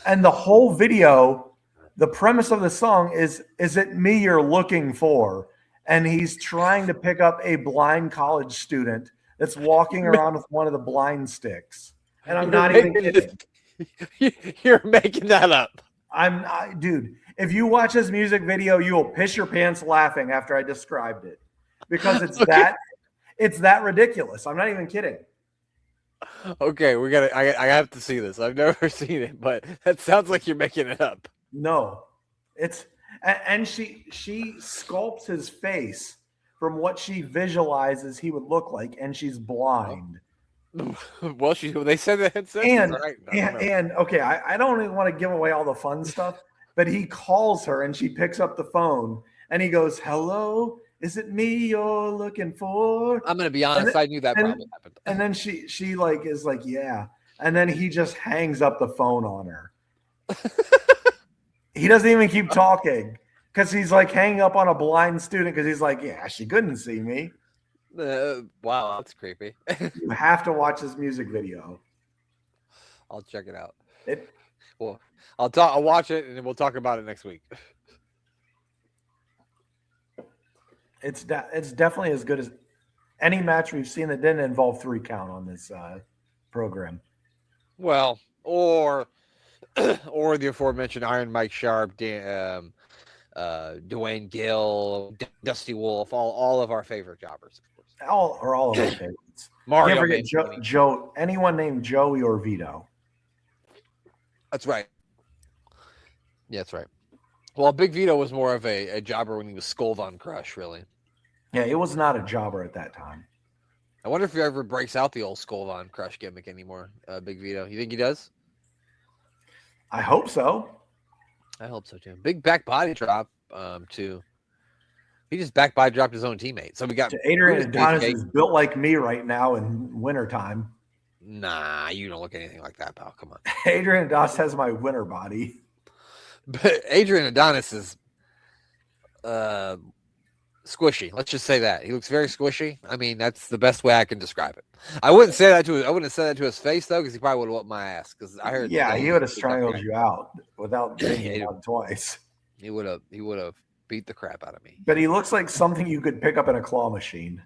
and the whole video, the premise of the song is it me you're looking for? And he's trying to pick up a blind college student that's walking around with one of the blind sticks. And I'm not even kidding. You're making that up. Dude, if you watch this music video, you will piss your pants laughing after I described it. Because it's that ridiculous. I'm not even kidding. Okay, I have to see this. I've never seen it, but that sounds like you're making it up. No. And she sculpts his face from what she visualizes he would look like, and she's blind. Well, they said that. And okay, I don't even want to give away all the fun stuff, but he calls her and she picks up the phone and he goes, "Hello, is it me you're looking for?" I'm gonna be honest, I knew that probably happened. And then she is like, "Yeah," and then he just hangs up the phone on her. He doesn't even keep talking because he's like hanging up on a blind student because he's like, "Yeah, she couldn't see me." Wow, that's creepy. You have to watch this music video. I'll check it out. I'll watch it and then we'll talk about it next week. It's definitely as good as any match we've seen that didn't involve 3 count on this program. Well, or the aforementioned Iron Mike Sharp, Dwayne Gill, Dusty Wolf, all of our favorite jobbers, of course. All of our favorites. Mario, can't forget Joe. Anyone named Joey or Vito. That's right. Yeah, that's right. Well, Big Vito was more of a jobber when he was Skull Von Crush, really. Yeah, it was not a jobber at that time. I wonder if he ever breaks out the old Skull Von Crush gimmick anymore, Big Vito. You think he does? I hope so. I hope so, too. Big back body drop, too. He just back body dropped his own teammate. So we got Adrian Adonis is built like me right now in wintertime. Nah, you don't look anything like that, pal. Come on. Adrian Adonis has my winter body. But Adrian Adonis is squishy. Let's just say that. He looks very squishy. I mean, that's the best way I can describe it. I wouldn't say that to his face though, because he probably would have whooped my ass. Because I heard. Yeah, he would have strangled you out without being on twice. He would have beat the crap out of me. But he looks like something you could pick up in a claw machine.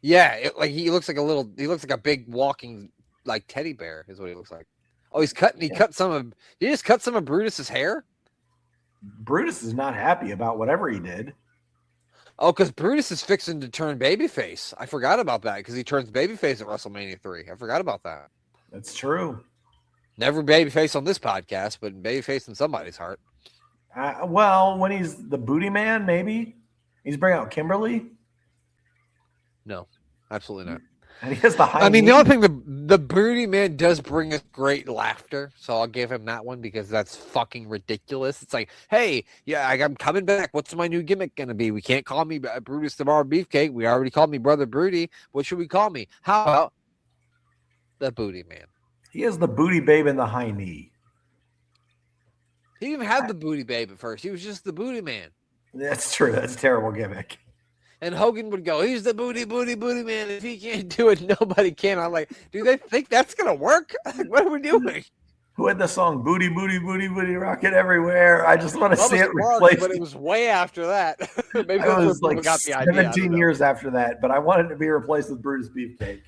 Yeah, he looks like a big walking like teddy bear is what he looks like. Oh, he cut some of. Did he just cut some of Brutus's hair? Brutus is not happy about whatever he did. Oh, because Brutus is fixing to turn babyface. I forgot about that because he turns babyface at WrestleMania 3. I forgot about that. That's true. Never babyface on this podcast, but babyface in somebody's heart. Well, when he's the booty man, maybe he's bringing out Kimberly. No, absolutely not. And he has the high. I mean, the only thing the booty man does bring us great laughter, so I'll give him that one because that's fucking ridiculous. It's like, hey, yeah, I'm coming back. What's my new gimmick gonna be? We can't call me Brutus the Bar Beefcake. We already called me Brother Broody. What should we call me? How about the booty man? He has the booty babe and the high knee. He didn't even have the booty babe at first. He was just the booty man. That's true. That's a terrible gimmick. And Hogan would go, he's the booty man. If he can't do it, nobody can. I'm like, do they think that's going to work? What are we doing? Who had the song Booty, Booty, Booty, Booty, Rocket Everywhere? I just want to see it replaced. But it was way after that. Maybe it was like got the 17 years after that, but I wanted it to be replaced with Brutus Beefcake.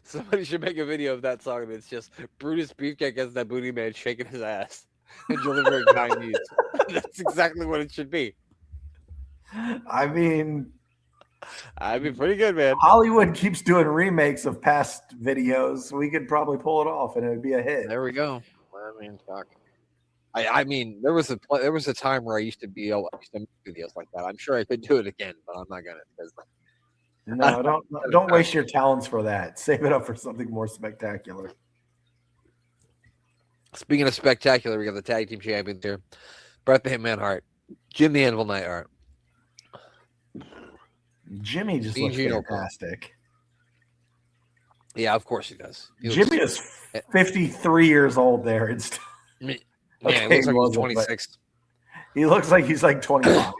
Somebody should make a video of that song. It's just Brutus Beefcake as that booty man shaking his ass and delivering 90s. That's exactly what it should be. I mean, I'd be pretty good, man. Hollywood keeps doing remakes of past videos. We could probably pull it off, and it would be a hit. There we go. I mean, fuck. I mean, there was a time where I used to make videos like that. I'm sure I could do it again, but I'm not gonna. No, don't waste your talents for that. Save it up for something more spectacular. Speaking of spectacular, we got the tag team champions here: Bret the Hitman Hart, Jim the Anvil Neidhart. Jimmy just looks fantastic. Yeah, of course he does. Jimmy is 53 years old there. Yeah, he looks like he's 26. He looks like he's like 25.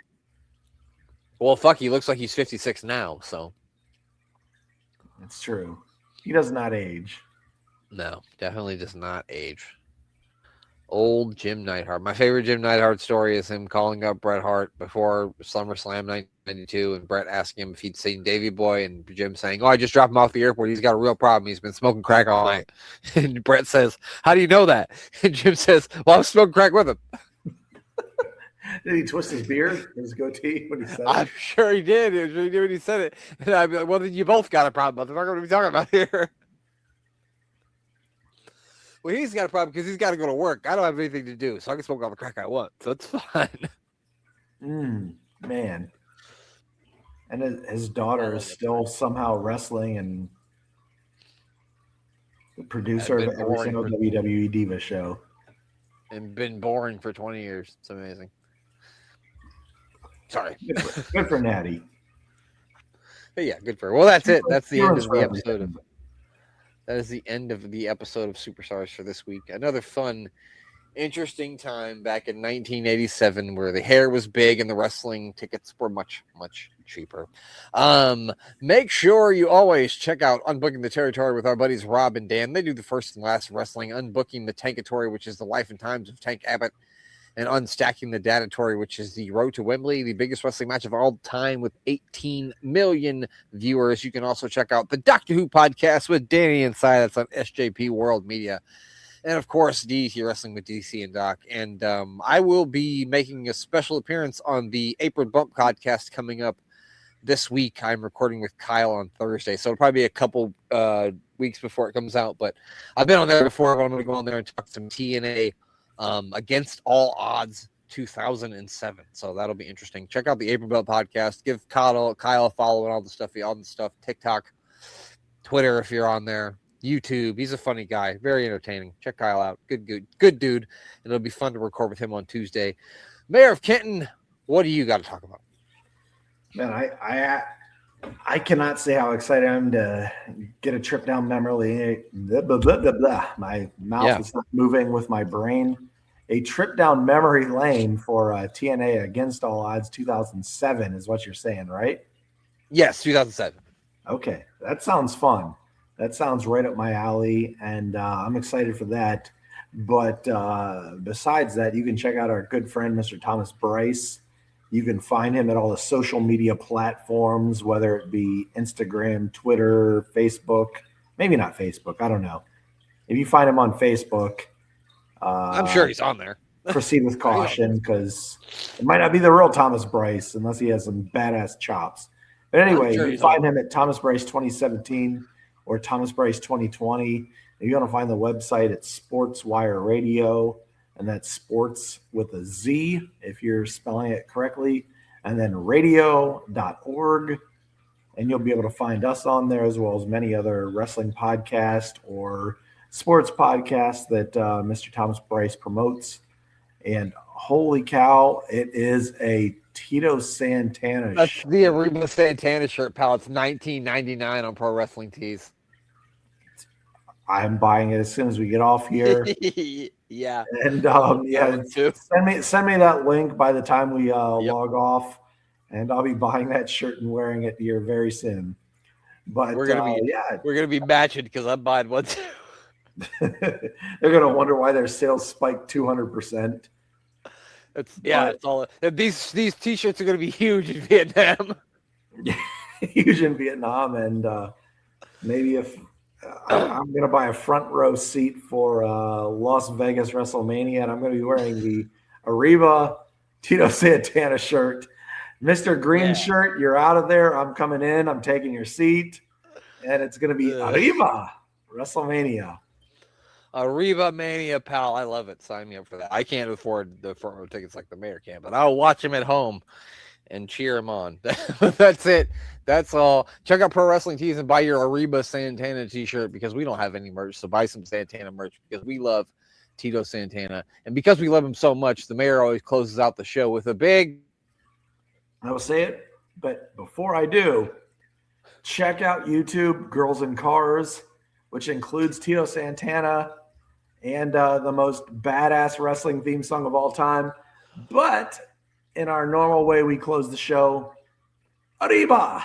Well, fuck, he looks like he's 56 now, so. It's true. He does not age. No, definitely does not age. Old Jim Neidhart. My favorite Jim Neidhart story is him calling up Bret Hart before SummerSlam 1992 and Bret asking him if he'd seen Davey Boy and Jim saying, I just dropped him off the airport. He's got a real problem. He's been smoking crack all night. And Bret says, how do you know that? And Jim says, well, I was smoking crack with him. Did he twist his beard, his goatee when he said it? I'm sure he did. He really did when he said it. And I'd be like, well, then you both got a problem. What are we talking about here? Well, he's got a problem because he's got to go to work. I don't have anything to do, so I can smoke all the crack I want. So it's fine. Man. And his daughter is still somehow wrestling and the producer of every single WWE Diva show. And been boring for 20 years. It's amazing. Sorry. Good for Natty. But yeah, good for her. Well, that's it. That's the end of the episode. That is the end of the episode of Superstars for this week. Another fun, interesting time back in 1987 where the hair was big and the wrestling tickets were much, much cheaper. Make sure you always check out Unbooking the Territory with our buddies Rob and Dan. They do the first and last wrestling. Unbooking the Tankatory, which is the life and times of Tank Abbott, and Unstacking the Datatory, which is the road to Wembley, the biggest wrestling match of all time with 18 million viewers. You can also check out the Doctor Who podcast with Danny Inside. That's on SJP World Media. And, of course, DDT Wrestling with DC and Doc. And I will be making a special appearance on the Apron Bump podcast coming up this week. I'm recording with Kyle on Thursday, so it'll probably be a couple weeks before it comes out. But I've been on there before, but I'm going to go on there and talk some TNA Against All Odds 2007. So that'll be interesting. Check out the Apron Bump podcast. Give Kyle a follow and all the stuff. TikTok, Twitter if you're on there. YouTube. He's a funny guy. Very entertaining. Check Kyle out. Good dude. And it'll be fun to record with him on Tuesday. Mayor of Kenton, what do you got to talk about? Man, I cannot say how excited I am to get a trip down memory lane. My mouth is not moving with my brain. A trip down memory lane for TNA Against All Odds 2007 is what you're saying, right? Yes, 2007. Okay, that sounds fun. That sounds right up my alley, and I'm excited for that. But besides that, you can check out our good friend, Mr. Thomas Bryce. You can find him at all the social media platforms, whether it be Instagram, Twitter, Facebook. Maybe not Facebook. I don't know. If you find him on Facebook, I'm sure he's on there. Proceed with caution because it might not be the real Thomas Bryce unless he has some badass chops. But anyway, you can find him at Thomas Bryce 2017 or Thomas Bryce 2020. You're going to find the website at Sports Wire Radio. and that's sports with a Z if you're spelling it correctly, and then radio.org. And you'll be able to find us on there as well as many other wrestling podcasts or sports podcasts that Mr. Thomas Bryce promotes. And holy cow, it is a Tito Santana That's shirt. the Ariba Santana shirt, pal. It's $19.99 on Pro Wrestling Tees. I'm buying it as soon as we get off here. Yeah. And send me that link by the time we log off, and I'll be buying that shirt and wearing it here very soon. But we're gonna be matching because I'm buying one too. They're gonna wonder why their sales spiked 200%. It's all these t-shirts are gonna be huge in Vietnam. Huge in Vietnam, and maybe if I'm gonna buy a front row seat for Las Vegas WrestleMania, and I'm gonna be wearing the Ariba Tito Santana shirt. Mr. Green shirt, you're out of there. I'm coming in. I'm taking your seat, and it's gonna be Ariba WrestleMania. Ariba Mania, pal. I love it. Sign me up for that. I can't afford the front row tickets like the mayor can, but I'll watch him at home and cheer him on. That's it. That's all. Check out Pro Wrestling Tees and buy your Ariba Santana t-shirt because we don't have any merch. So buy some Santana merch because we love Tito Santana. And because we love him so much, the mayor always closes out the show with a big... I will say it, but before I do, check out YouTube Girls in Cars, which includes Tito Santana and the most badass wrestling theme song of all time. But in our normal way, we close the show. Arriba!